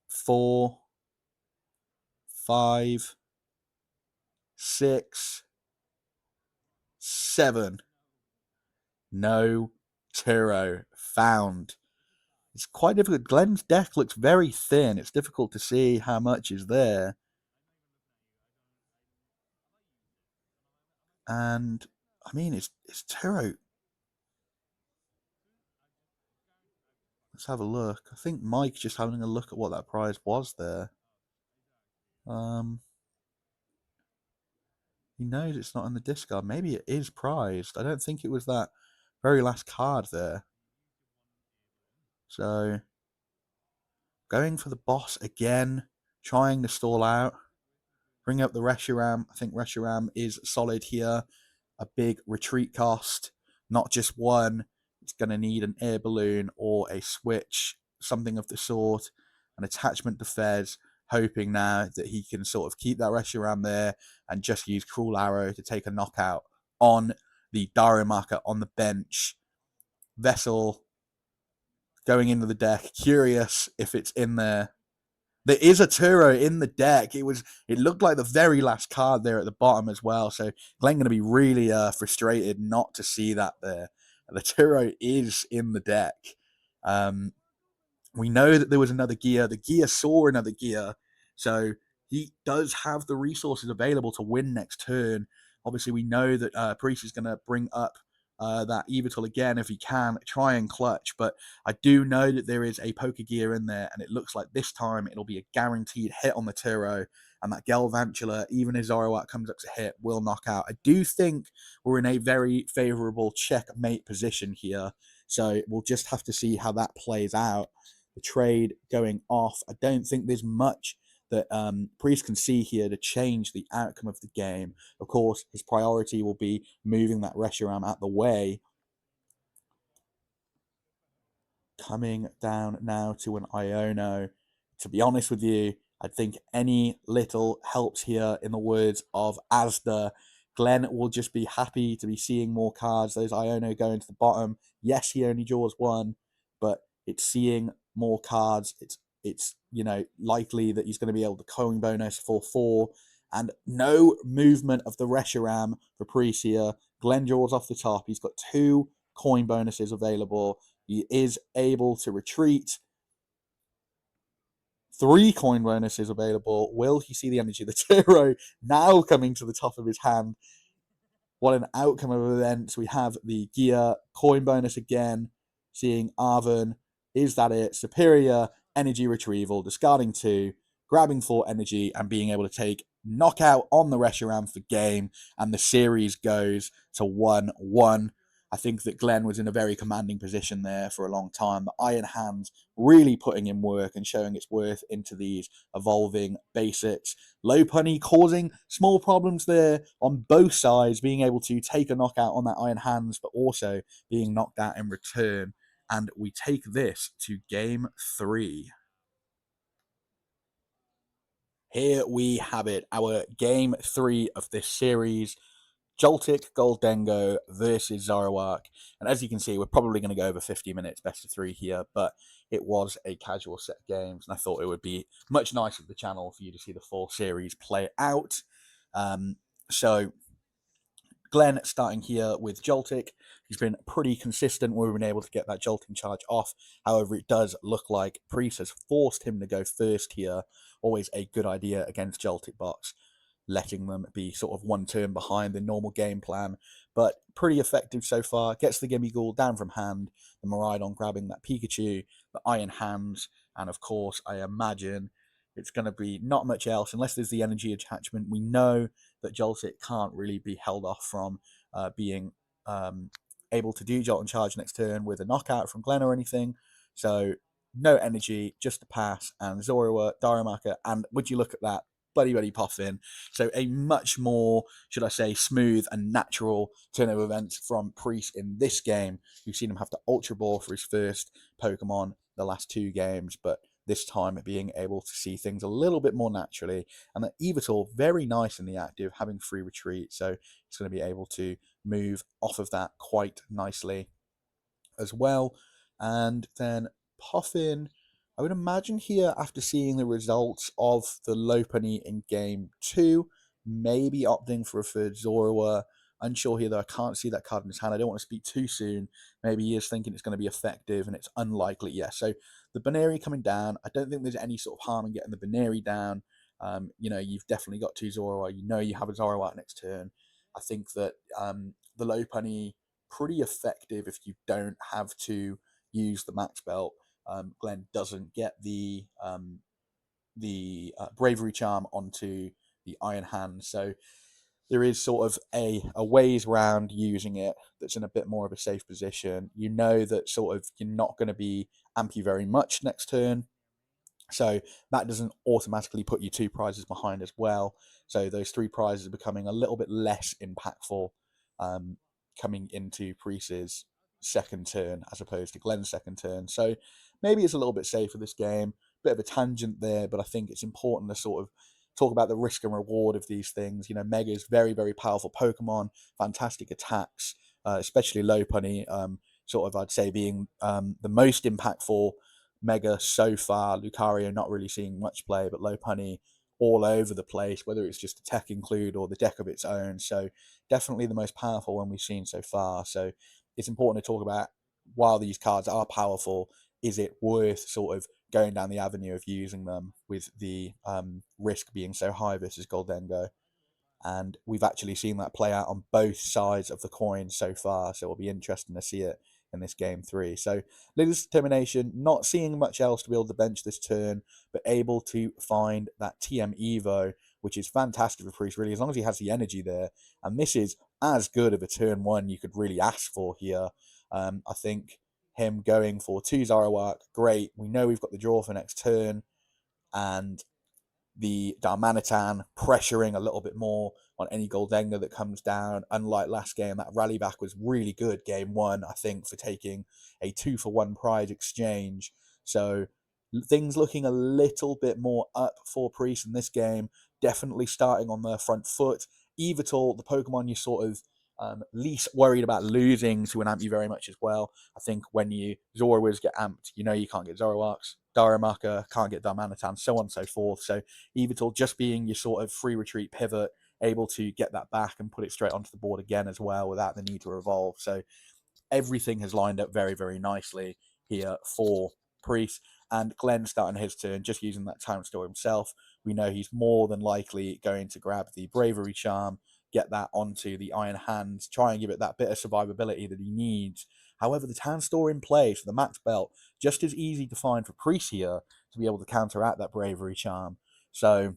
4, 5, 6, 7. No Turo found. It's quite difficult. Glenn's deck looks very thin. It's difficult to see how much is there. And, I mean, it's Turo. Let's have a look. I think Mike's just having a look at what that prize was there. He knows it's not in the discard. Maybe it is prized. I don't think it was that very last card there. So, going for the boss again, trying to stall out. Bring up the Reshiram. I think Reshiram is solid here. A big retreat cost, not just one. It's going to need an air balloon or a switch, something of the sort, an attachment to Fez, hoping now that he can sort of keep that Reshiram there and just use Cruel Arrow to take a knockout on the Darumaka on the bench. Vessel going into the deck, curious if it's in there. There is a Turo in the deck. It looked like the very last card there at the bottom as well. So Glenn going to be really frustrated not to see that there. The Turo is in the deck. We know that there was another gear. The gear saw another gear. So he does have the resources available to win next turn. Obviously, we know that Priest is going to bring up that Evital again if he can, try and clutch. But I do know that there is a Pokégear in there, and it looks like this time it'll be a guaranteed hit on the Turo. And that Galvantula, even if Zoroark comes up to hit, will knock out. I do think we're in a very favourable checkmate position here. So we'll just have to see how that plays out. The trade going off. I don't think there's much that Priest can see here to change the outcome of the game. Of course, his priority will be moving that Reshiram out the way. Coming down now to an Iono. To be honest with you, I think any little helps here, in the words of Asda. Glenn will just be happy to be seeing more cards. Those Iono going to the bottom. Yes, he only draws one, but it's seeing more cards. It's likely that he's going to be able to coin bonus for 4. And no movement of the Reshiram for Priest here. Glenn draws off the top. He's got 2 coin bonuses available. He is able to retreat. 3 coin bonuses available. Will he see the energy? The Turo now coming to the top of his hand. What an outcome of events. We have the gear coin bonus again. Seeing Arven. Is that it? Superior energy retrieval. Discarding 2. Grabbing 4 energy and being able to take knockout on the Reshiram for game. And the series goes to 1-1. I think that Glenn was in a very commanding position there for a long time. The Iron Hands really putting in work and showing its worth into these evolving basics. Lopunny causing small problems there on both sides, being able to take a knockout on that Iron Hands, but also being knocked out in return. And we take this to game 3. Here we have it, our game 3 of this series. Joltik Gholdengo versus Zoroark. And as you can see, we're probably going to go over 50 minutes, best of 3 here, but it was a casual set of games, and I thought it would be much nicer for the channel for you to see the full series play out. So Glenn starting here with Joltik. He's been pretty consistent. We've been able to get that jolting charge off. However, it does look like Priest has forced him to go first here. Always a good idea against Joltik box, letting them be sort of 1 turn behind the normal game plan. But pretty effective so far. Gets the Gimmighoul down from hand. The Miraidon grabbing that Pikachu. The Iron Hands. And of course, I imagine it's going to be not much else unless there's the energy attachment. We know that Joltik can't really be held off from being able to do Jolt and Charge next turn with a knockout from Glenn or anything. So no energy, just a pass, and Zoroark, Darumaka, and would you look at that, bloody Puffin. So a much more, should I say, smooth and natural turn of events from Priest in this game. We've seen him have to Ultra Ball for his first Pokemon the last 2 games, but this time being able to see things a little bit more naturally. And that Evital, very nice in the active, having free retreat, so it's going to be able to move off of that quite nicely as well. And then Puffin, I would imagine here, after seeing the results of the Lopunny in game 2, maybe opting for a third Zoroark. Unsure here, though. I can't see that card in his hand. I don't want to speak too soon. Maybe he is thinking it's going to be effective, and it's unlikely. Yeah, so the Baneri coming down. I don't think there's any sort of harm in getting the Baneri down. You've definitely got 2 Zoroark. You know you have a Zoroark next turn. I think that the Lopunny, pretty effective if you don't have to use the max belt. Glenn doesn't get the bravery charm onto the Iron Hand, so there is sort of a ways round using it that's in a bit more of a safe position. You know that sort of you're not going to be ampy very much next turn, So that doesn't automatically put you 2 prizes behind as well. So those 3 prizes are becoming a little bit less impactful coming into Priest's second turn as opposed to Glenn's second turn. So maybe it's a little bit safer this game. Bit of a tangent there, but I think it's important to sort of talk about the risk and reward of these things. You know, Mega is very, very powerful Pokemon, fantastic attacks, especially Lopunny, sort of I'd say being the most impactful Mega so far. Lucario not really seeing much play, but Lopunny all over the place, whether it's just a tech include or the deck of its own. So definitely the most powerful one we've seen so far. So it's important to talk about, while these cards are powerful, is it worth sort of going down the avenue of using them with the risk being so high versus Gholdengo? And we've actually seen that play out on both sides of the coin so far, so it'll be interesting to see it in this game 3. So Lily's Determination, not seeing much else to be able to bench this turn, but able to find that TM Evo, which is fantastic for Priest, really, as long as he has the energy there. And this is as good of a turn 1 you could really ask for here. I think him going for 2 Zoroark, great. We know we've got the draw for next turn, and the Darmanitan pressuring a little bit more on any Gholdengo that comes down. Unlike last game, that rally back was really good game 1, I think, for taking a 2-for-1 prize exchange. So things looking a little bit more up for Priest in this game. Definitely starting on the front foot. Yveltal, the Pokemon you sort of least worried about losing to an amp you very much as well. I think when you Zoroarks get amped, you know you can't get Zoroarks. Darumaka can't get Darmanitan, so on and so forth. So Yveltal just being your sort of free retreat pivot, able to get that back and put it straight onto the board again as well without the need to evolve. So everything has lined up very, very nicely here for Priest. And Glenn starting his turn, just using that Town Store himself. We know he's more than likely going to grab the Bravery Charm, get that onto the Iron Hands, try and give it that bit of survivability that he needs. However, the Town Store in play for the Max Belt, just as easy to find for Priest here to be able to counteract that Bravery Charm. So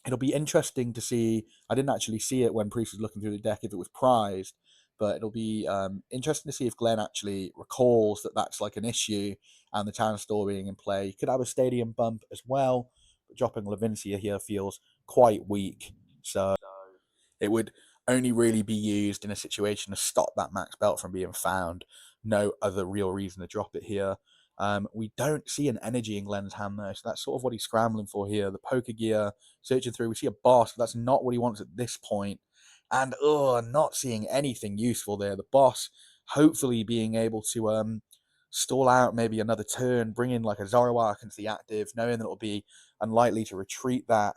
it'll be interesting to see. I didn't actually see it when Priest was looking through the deck if it was prized, but it'll be interesting to see if Glenn actually recalls that that's like an issue and the Town Store being in play. You could have a Stadium bump as well, but dropping Lavincia here feels quite weak. So it would only really be used in a situation to stop that max belt from being found. No other real reason to drop it here. We don't see an energy in Glenn's hand though, so that's sort of what he's scrambling for here. The Pokégear, searching through, we see a boss, but that's not what he wants at this point. And not seeing anything useful there. The boss hopefully being able to stall out maybe another turn, bring in like a Zoroark into the active, knowing that it'll be unlikely to retreat that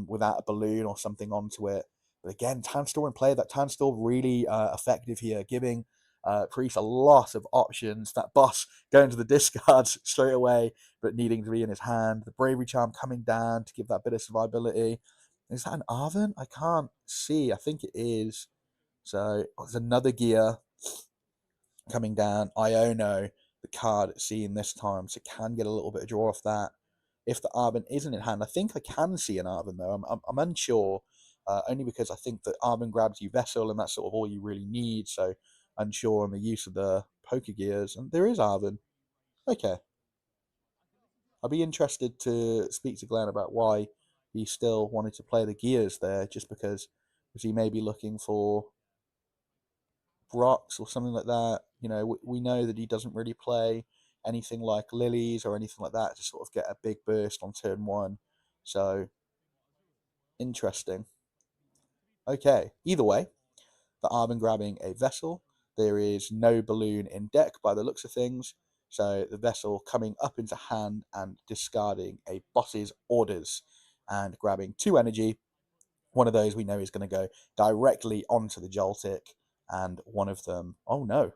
without a balloon or something onto it. But again, Tanstore in play. That Tanstore really effective here, giving Priest a lot of options. That boss going to the discards straight away, but needing to be in his hand. The Bravery Charm coming down to give that bit of survivability. Is that an Arven? I can't see. I think it is. So there's another gear coming down. Iono, the card seen this time, so can get a little bit of draw off that. If the Arven isn't in hand, I think I can see an Arven though. I'm unsure, only because I think that Arven grabs you Vessel and that's sort of all you really need. So unsure on the use of the Pokegears, and there is Arven. Okay, I'll be interested to speak to Glenn about why he still wanted to play the gears there, just because was he maybe looking for Brox or something like that. You know, we know that he doesn't really play anything like Lilies or anything like that to sort of get a big burst on turn 1. So, interesting. Okay, either way, the Arben grabbing a Vessel. There is no balloon in deck by the looks of things. So the Vessel coming up into hand and discarding a Boss's Orders and grabbing 2 energy. One of those we know is going to go directly onto the Joltik, and one of them, oh no,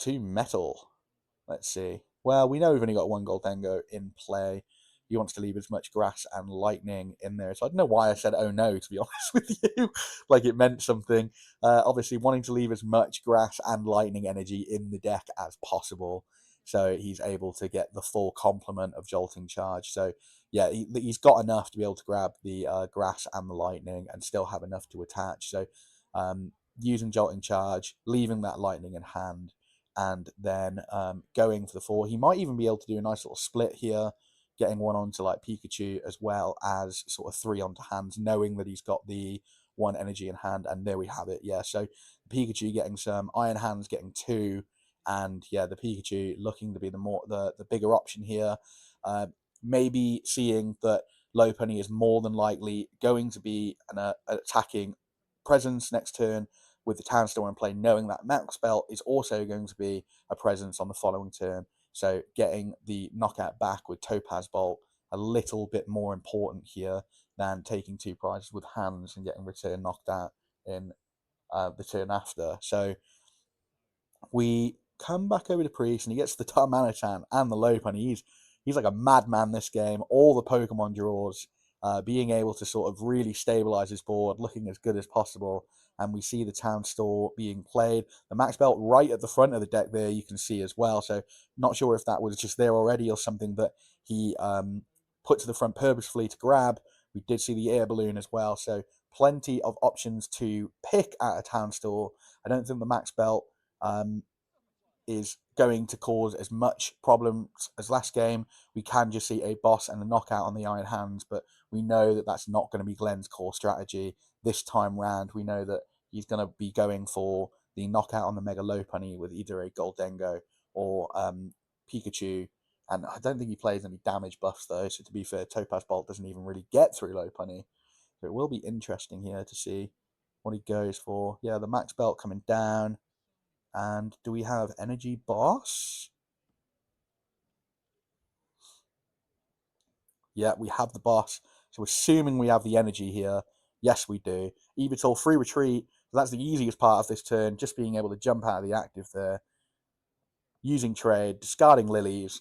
2 metal. Let's see. Well, we know we've only got 1 Gholdengo in play. He wants to leave as much grass and lightning in there. So I don't know why I said, oh no, to be honest with you. Like it meant something. Obviously, wanting to leave as much grass and lightning energy in the deck as possible. So he's able to get the full complement of Jolting Charge. So yeah, he's got enough to be able to grab the grass and the lightning and still have enough to attach. So using Jolting Charge, leaving that lightning in hand, and then going for the 4. He might even be able to do a nice little split here, getting one onto like Pikachu as well as sort of 3 onto hands, knowing that he's got the 1 energy in hand. And there we have it. Yeah, so Pikachu getting some, Iron Hands getting 2, and yeah, the Pikachu looking to be the bigger option here. Maybe seeing that Lopunny is more than likely going to be an attacking presence next turn with the Town Store in play, knowing that Max Belt is also going to be a presence on the following turn. So getting the knockout back with Topaz Bolt a little bit more important here than taking 2 prizes with hands and getting return knocked out in the turn after. So we come back over to Priest, and he gets the Darmanitan and the Lopunny. He's like a madman this game. All the Pokemon draws, being able to sort of really stabilize his board, looking as good as possible. And we see the Town Store being played. The Max Belt right at the front of the deck there, you can see as well. So not sure if that was just there already or something that he put to the front purposefully to grab. We did see the Air Balloon as well. So plenty of options to pick at a Town Store. I don't think the Max Belt is going to cause as much problems as last game. We can just see a boss and a knockout on the Iron Hands, but we know that that's not going to be Glenn's core strategy this time round. We know that he's going to be going for the knockout on the Mega Lopunny with either a Gholdengo or Pikachu, and I don't think he plays any damage buffs though, so to be fair, Topaz Bolt doesn't even really get through Lopunny. So it will be interesting here to see what he goes for. Yeah, the Max Belt coming down. And do we have Energy Boss? Yeah, we have the boss. So assuming we have the energy here, yes, we do. Evital, free retreat. So that's the easiest part of this turn, just being able to jump out of the active there. Using trade, discarding lilies,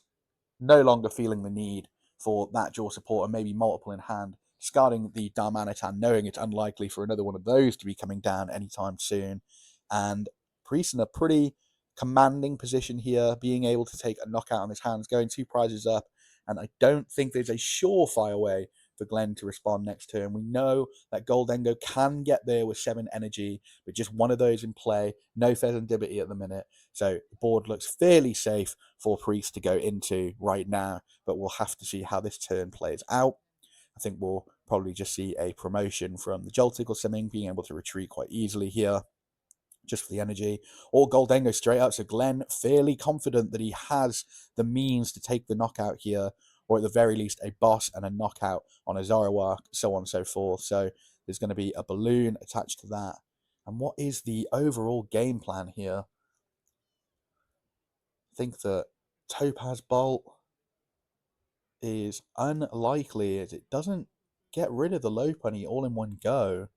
no longer feeling the need for that draw support and maybe multiple in hand. Discarding the Darmanitan, knowing it's unlikely for another one of those to be coming down anytime soon. And Priest in a pretty commanding position here, being able to take a knockout on his hands, going 2 prizes up. And I don't think there's a surefire way for Glenn to respond next turn. We know that Gholdengo can get there with 7 energy, but just one of those in play. No Fezandipiti at the minute. So the board looks fairly safe for Priest to go into right now, but we'll have to see how this turn plays out. I think we'll probably just see a promotion from the Joltik or something, being able to retreat quite easily here, just for the energy, or Gholdengo straight up. So Glenn fairly confident that he has the means to take the knockout here, or at the very least a boss and a knockout on a Zoroark, so on and so forth. So there's going to be a balloon attached to that. And what is the overall game plan here? I think that Topaz Bolt is unlikely, as it doesn't get rid of the Lopunny all in one go.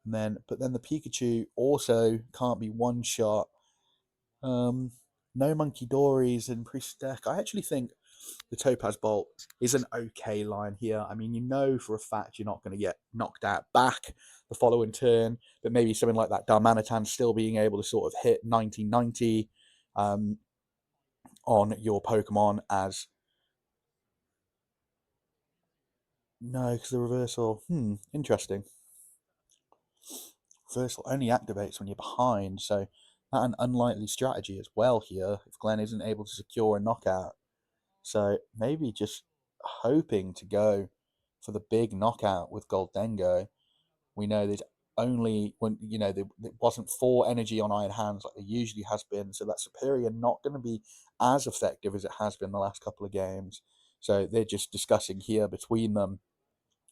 But then the Pikachu also can't be one shot. No Monkey Dories in Priest deck. I actually think the Topaz Bolt is an okay line here. I mean, you know for a fact you're not going to get knocked out back the following turn, but maybe something like that Darmanitan still being able to sort of hit 90-90 on your Pokemon as... No, because the reversal... interesting. Reversal only activates when you're behind, so that's an unlikely strategy as well here if Glenn isn't able to secure a knockout. So maybe just hoping to go for the big knockout with Gholdengo. We know there's only, when there wasn't 4 energy on Iron Hands like there usually has been, so that Superior not going to be as effective as it has been the last couple of games. So they're just discussing here between them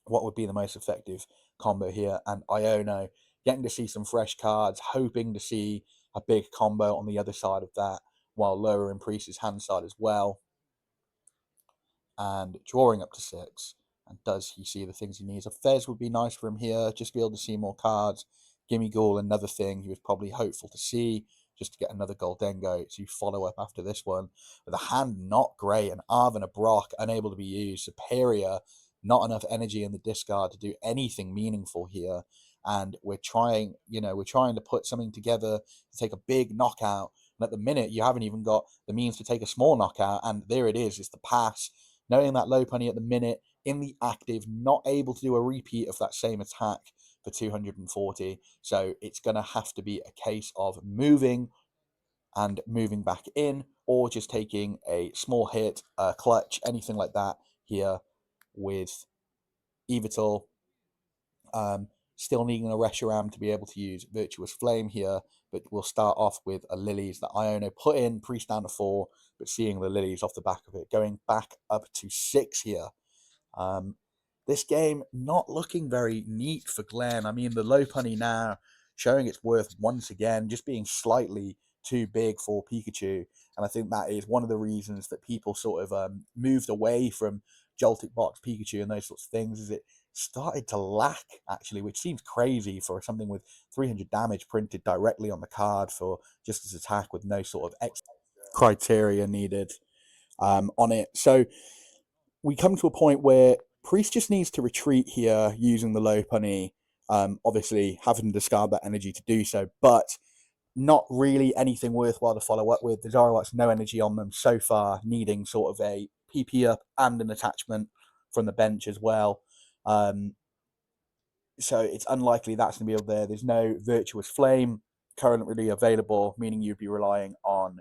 what would be the most effective combo here. And Iono getting to see some fresh cards, hoping to see a big combo on the other side of that, while lowering Priest's hand side as well, and drawing up to 6. And does he see the things he needs? A Fez would be nice for him here, just to be able to see more cards. Gimmighoul, another thing he was probably hopeful to see, just to get another Gholdengo to follow up after this one. But the hand not great, and Arven a Brock unable to be used. Superior, not enough energy in the discard to do anything meaningful here. And we're trying to put something together to take a big knockout. And at the minute, you haven't even got the means to take a small knockout. And there it is, it's the pass. Knowing that Lopunny at the minute in the active, not able to do a repeat of that same attack for 240. So it's going to have to be a case of moving and moving back in, or just taking a small hit, clutch, anything like that here with Evital. Still needing a Reshiram to be able to use Virtuous Flame here, but we'll start off with a Lilies that Iono put in pre-stand to 4, but seeing the Lilies off the back of it, going back up to 6 here. This game not looking very neat for Glen. I mean, the Lopunny now showing its worth once again, just being slightly too big for Pikachu. And I think that is one of the reasons that people sort of moved away from Joltik Box Pikachu and those sorts of things, is it started to lack, actually, which seems crazy for something with 300 damage printed directly on the card for just its attack with no sort of X criteria needed on it. So we come to a point where Priest just needs to retreat here using the Lopunny, obviously having to discard that energy to do so, but not really anything worthwhile to follow up with. The Zoroark's no energy on them so far, needing sort of a PP up and an attachment from the bench as well. So it's unlikely that's going to be over there. There's no Virtuous Flame currently available, meaning you'd be relying on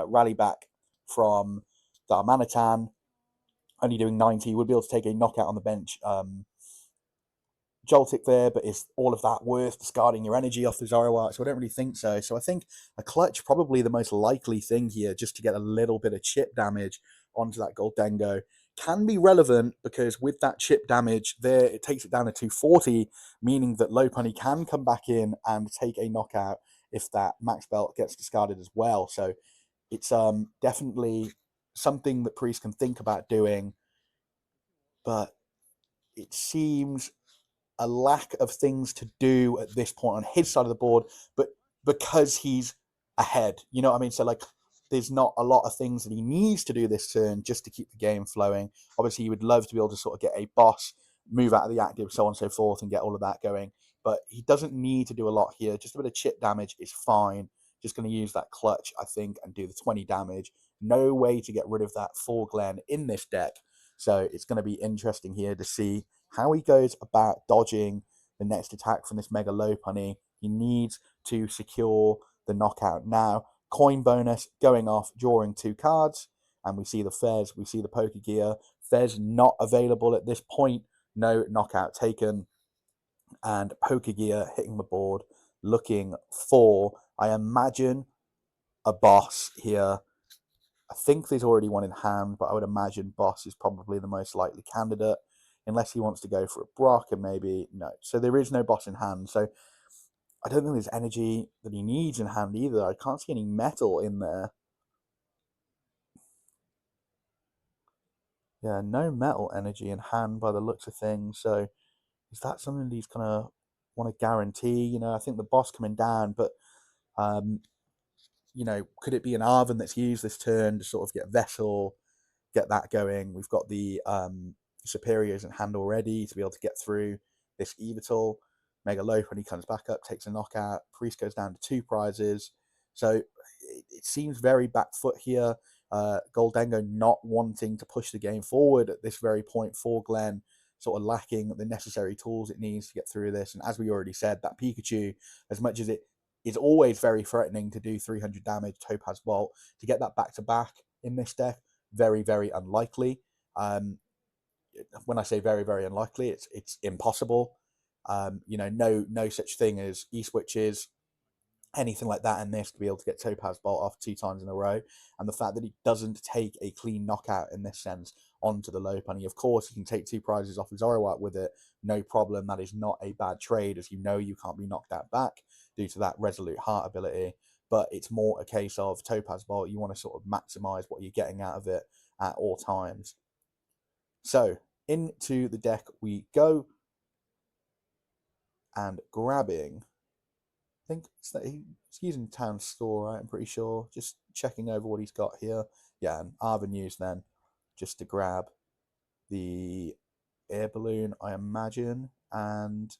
Rally Back from Darmanitan, only doing 90. Would be able to take a knockout on the bench. Joltik there, but is all of that worth discarding your energy off the Zoroark? So I don't really think so. So I think a clutch probably the most likely thing here, just to get a little bit of chip damage onto that Gholdengo. Can be relevant because with that chip damage there, it takes it down to 240, meaning that Lopunny can come back in and take a knockout if that Max Belt gets discarded as well. So it's definitely something that Priest can think about doing, but it seems a lack of things to do at this point on his side of the board, but because he's ahead, you know what I mean? So like, there's not a lot of things that he needs to do this turn just to keep the game flowing. Obviously, he would love to be able to sort of get a boss, move out of the active, so on and so forth, and get all of that going. But he doesn't need to do a lot here. Just a bit of chip damage is fine. Just going to use that clutch, I think, and do the 20 damage. No way to get rid of that for Glen in this deck. So it's going to be interesting here to see how he goes about dodging the next attack from this Mega Lopunny. He needs to secure the knockout now. Coin bonus going off, drawing 2 cards, and we see the Fez, we see the Pokégear. Fez not available at this point, no knockout taken, and Pokégear hitting the board, looking for, I imagine, a boss here. I think there's already one in hand, but I would imagine boss is probably the most likely candidate, unless he wants to go for a Brock, and maybe no. So there is no boss in hand. So I don't think there's energy that he needs in hand either. I can't see any metal in there. Yeah, no metal energy in hand by the looks of things. So is that something that he's gonna want to guarantee? You know, I think the boss coming down, but you know, could it be an Arven that's used this turn to sort of get Vessel, get that going? We've got the superiors in hand already to be able to get through this Evital. Mega Loaf, when he comes back up, takes a knockout. Priest goes down to 2 prizes. So it seems very back foot here. Gholdengo not wanting to push the game forward at this very point for Glen, sort of lacking the necessary tools it needs to get through this. And as we already said, that Pikachu, as much as it is always very threatening to do 300 damage, Topaz Bolt, to get that back to back in this deck, very, very unlikely. When I say very, very unlikely, it's impossible. You know, no such thing as E-switches, anything like that in this to be able to get Topaz Bolt off 2 times in a row. And the fact that he doesn't take a clean knockout in this sense onto the Lopunny. Of course, he can take 2 prizes off his Zoroark with it, no problem. That is not a bad trade, as you know you can't be knocked out back due to that Resolute Heart ability. But it's more a case of Topaz Bolt, you want to sort of maximize what you're getting out of it at all times. So into the deck we go, and grabbing, I think he's using Town Store, right? I'm pretty sure. Just checking over what he's got here. Yeah, and Arven used then just to grab the Air Balloon, I imagine, and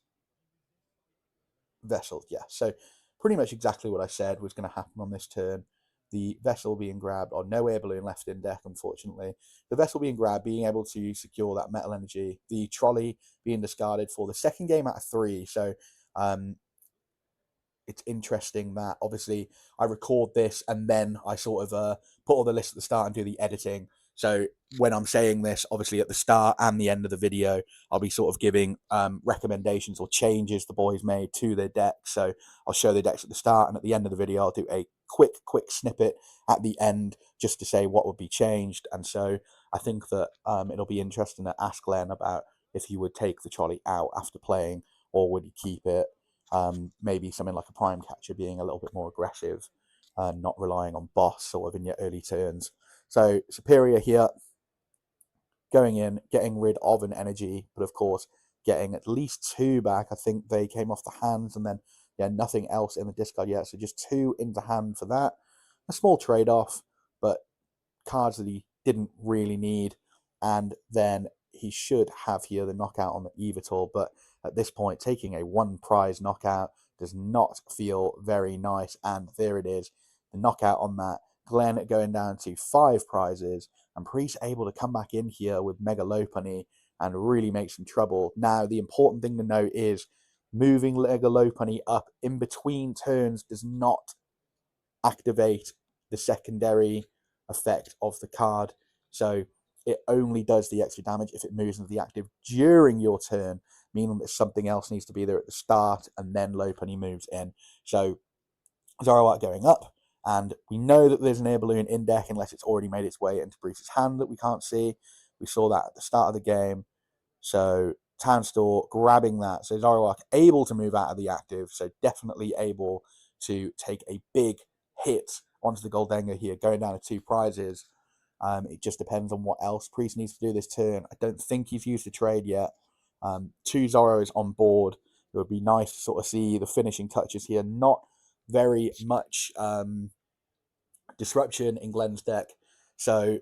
Vessel. Yeah, so pretty much exactly what I said was going to happen on this turn. The Vessel being grabbed, or no Air Balloon left in deck, unfortunately. The Vessel being grabbed, being able to secure that metal energy. The Trolley being discarded for the second game out of 3. So it's interesting that obviously I record this and then I sort of put all the lists at the start and do the editing. So when I'm saying this, obviously at the start and the end of the video, I'll be sort of giving recommendations or changes the boys made to their decks. So I'll show the decks at the start, and at the end of the video, I'll do a quick snippet at the end just to say what would be changed. And so I think that it'll be interesting to ask Glenn about if he would take the trolley out after playing, or would he keep it? Maybe something like a prime catcher being a little bit more aggressive, not relying on boss sort of in your early turns. So Superior here, going in, getting rid of an energy, but of course getting at least 2 back. I think they came off the hands, and then yeah, nothing else in the discard yet, so just 2 into hand for that. A small trade-off, but cards that he didn't really need. And then he should have here the knockout on the Evitor, but at this point taking a 1 prize knockout does not feel very nice. And there it is, the knockout on that. Glenn going down to 5 prizes, and Priest able to come back in here with Mega Lopunny and really make some trouble. Now the important thing to note is moving Mega Lopunny up in between turns does not activate the secondary effect of the card. So it only does the extra damage if it moves into the active during your turn, meaning that something else needs to be there at the start, and then Lopunny moves in. So Zoroark going up, and we know that there's an Air Balloon in deck unless it's already made its way into Breeze's hand that we can't see. We saw that at the start of the game. So Townstore grabbing that. So Zoroark able to move out of the active, so definitely able to take a big hit onto the Gholdengo here, going down to 2 prizes. It just depends on what else Priest needs to do this turn. I don't think he's used the trade yet. 2 Zoros on board. It would be nice to sort of see the finishing touches here. Not very much disruption in Glenn's deck. So,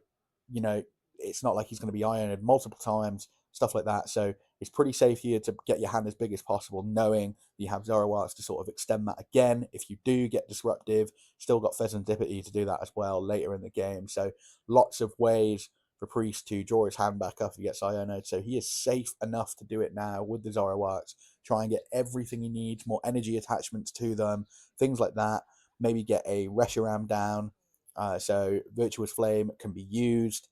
you know, it's not like he's going to be ironed multiple times, stuff like that. So it's pretty safe here to get your hand as big as possible, knowing you have Zoroarks to sort of extend that again. If you do get disruptive, still got Fezandipiti to do that as well later in the game. So lots of ways for Priest to draw his hand back up if he gets Ionoed. So he is safe enough to do it now with the Zoroarks. Try and get everything he needs, more energy attachments to them, things like that. Maybe get a Reshiram down. So Virtuous Flame can be used,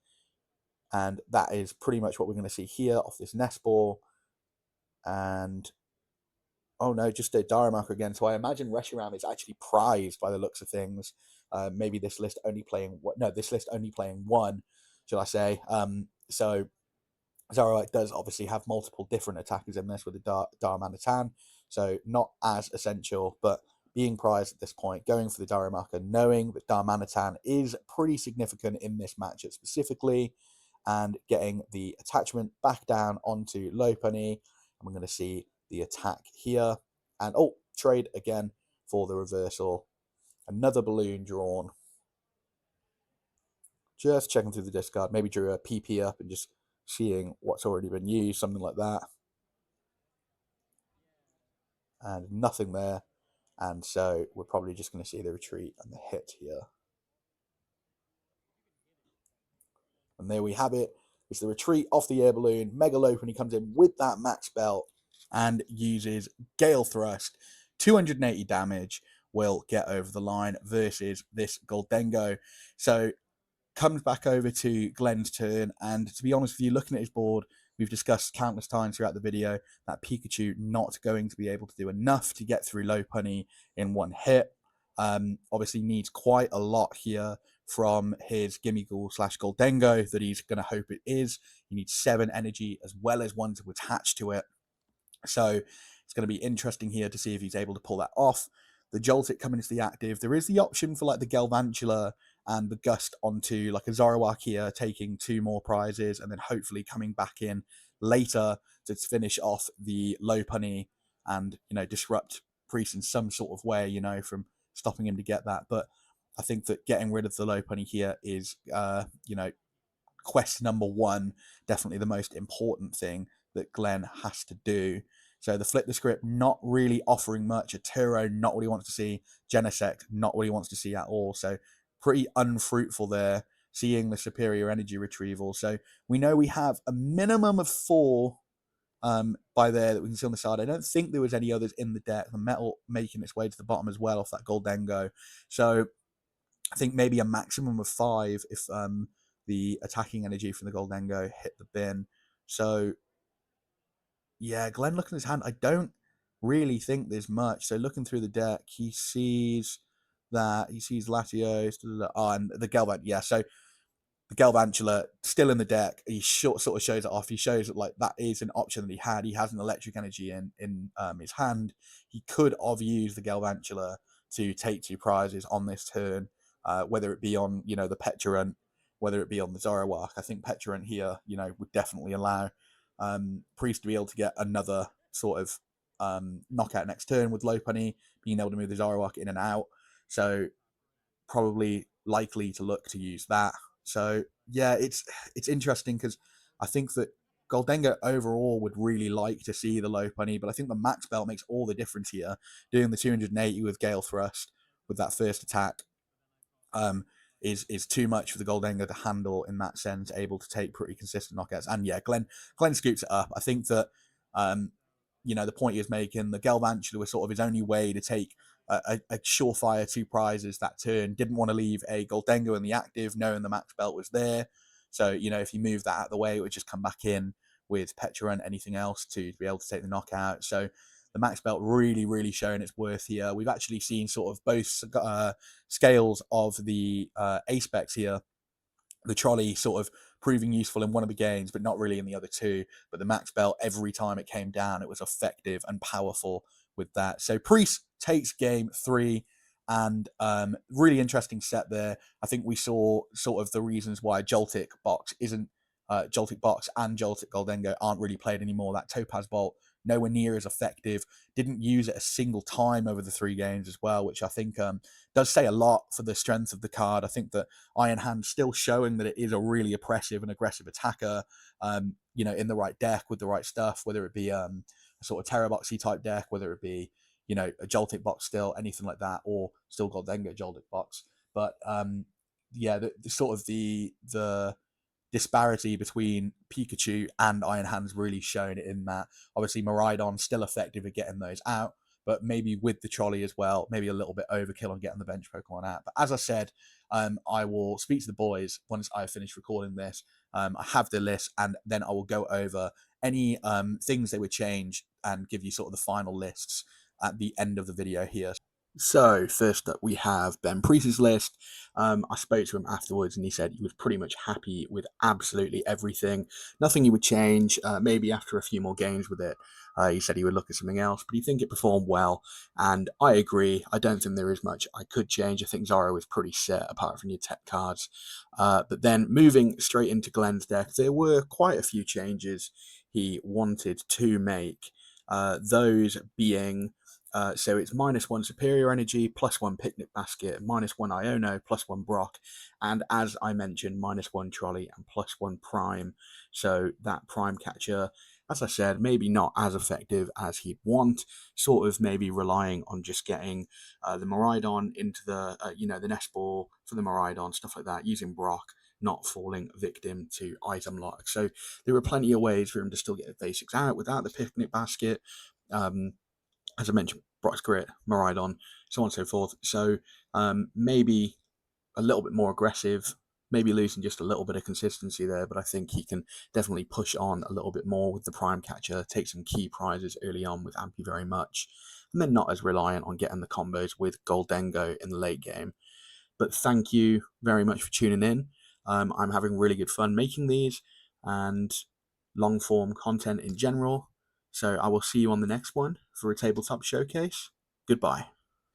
and that is pretty much what we're going to see here off this Nest Ball. And oh no, just a Darumaka again. So I imagine Reshiram is actually prized by the looks of things. Maybe this list only playing this list only playing 1, shall I say? So Zoroark does obviously have multiple different attackers in this with the Darmanitan, so not as essential, but being prized at this point, going for the Darumaka, knowing that Darmanitan is pretty significant in this matchup specifically, and getting the attachment back down onto Lopunny. And we're going to see the attack here. And oh, trade again for the reversal. Another balloon drawn. Just checking through the discard. Maybe drew a PP up and just seeing what's already been used, something like that. And nothing there. And so we're probably just going to see the retreat and the hit here. And there we have it. It's the retreat off the Air Balloon. Mega Lopunny comes in with that max belt and uses Gale Thrust. 280 damage will get over the line versus this Gholdengo. So comes back over to Glenn's turn, and to be honest with you, looking at his board, we've discussed countless times throughout the video that Pikachu not going to be able to do enough to get through Lopunny in 1 hit. Obviously needs quite a lot here from his Gimmighoul / Gholdengo that he's going to hope it is. He needs 7 energy as well as 1 to attach to it. So it's going to be interesting here to see if he's able to pull that off. The Joltik coming into the active. There is the option for like the Galvantula and the Gust onto like a Zoroark here, taking 2 more prizes, and then hopefully coming back in later to finish off the Lopunny and, you know, disrupt Priest in some sort of way, you know, from stopping him to get that. But I think that getting rid of the Lopunny here is, you know, quest number 1, definitely the most important thing that Glenn has to do. So the flip the script, not really offering much. A Turo, not what he wants to see. Genesect, not what he wants to see at all. So pretty unfruitful there, seeing the superior energy retrieval. So we know we have a minimum of 4 by there that we can see on the side. I don't think there was any others in the deck. The metal making its way to the bottom as well off that Gholdengo. So I think maybe a maximum of 5 if the attacking energy from the Gholdengo hit the bin. So yeah, Glenn looking at his hand, I don't really think there's much. So looking through the deck, he sees Latios, and the Galvant. Yeah, so the Galvantula still in the deck. He sort of shows it off. He shows that like that is an option that he had. He has an electric energy in his hand. He could have used the Galvantula to take 2 prizes on this turn, whether it be on the Petrel, whether it be on the Zoroark. I think Petrel here would definitely allow Priest to be able to get another sort of knockout next turn with Lopunny, being able to move the Zoroark in and out. So probably likely to look to use that. So yeah, it's interesting because I think that Gholdengo overall would really like to see the Lopunny, but I think the max belt makes all the difference here. Doing the 280 with Gale Thrust with that first attack is too much for the Gholdengo to handle in that sense, able to take pretty consistent knockouts. And yeah, Glenn scoops it up. I think that the point he was making, the Galvantula was sort of his only way to take a surefire 2 prizes that turn. Didn't want to leave a Gholdengo in the active, knowing the max belt was there. So, if you move that out of the way, it would just come back in with Petra and anything else to be able to take the knockout. So the max belt really, really showing its worth here. We've actually seen sort of both scales of the A-specs here. The trolley sort of proving useful in one of the games, but not really in the other 2. But the max belt, every time it came down, it was effective and powerful with that. So Priest takes game 3, and really interesting set there. I think we saw sort of the reasons why Joltik Box isn't Joltik Box and Joltik Gholdengo aren't really played anymore. That Topaz Bolt nowhere near as effective. Didn't use it a single time over the 3 games as well, which I think does say a lot for the strength of the card. I think that Iron Hand's still showing that it is a really oppressive and aggressive attacker, in the right deck with the right stuff, whether it be a sort of Terra Boxy type deck, whether it be, a Joltik box still, anything like that, or still Gholdengo Joltik box. But the sort of the disparity between Pikachu and Iron Hand's really shown in that. Obviously, Miraidon still effective at getting those out, but maybe with the trolley as well, maybe a little bit overkill on getting the bench Pokemon out. But as I said, I will speak to the boys once I finish recording this. I have the list, and then I will go over any things they would change and give you sort of the final lists at the end of the video here. So first up, we have Ben Priest's list. I spoke to him afterwards, and he said he was pretty much happy with absolutely everything. Nothing he would change. Maybe after a few more games with it, he said he would look at something else. But he think it performed well, and I agree. I don't think there is much I could change. I think Zoro was pretty set, apart from your tech cards. But then moving straight into Glenn's deck, there were quite a few changes he wanted to make. Those being. So it's -1 Superior Energy, +1 Picnic Basket, -1 Iono, +1 Brock, and as I mentioned, -1 Trolley and +1 Prime. So that Prime Catcher, as I said, maybe not as effective as he'd want, sort of maybe relying on just getting the Miraidon into the, the Nest Ball for the Miraidon, stuff like that, using Brock, not falling victim to item lock. So there were plenty of ways for him to still get the basics out without the Picnic Basket. As I mentioned, Brock's Grit, Miraidon, so on and so forth. So maybe a little bit more aggressive, maybe losing just a little bit of consistency there, but I think he can definitely push on a little bit more with the Prime Catcher, take some key prizes early on with Ampy very much, and then not as reliant on getting the combos with Gholdengo in the late game. But thank you very much for tuning in. I'm having really good fun making these and long form content in general. So I will see you on the next one for a tabletop showcase. Goodbye.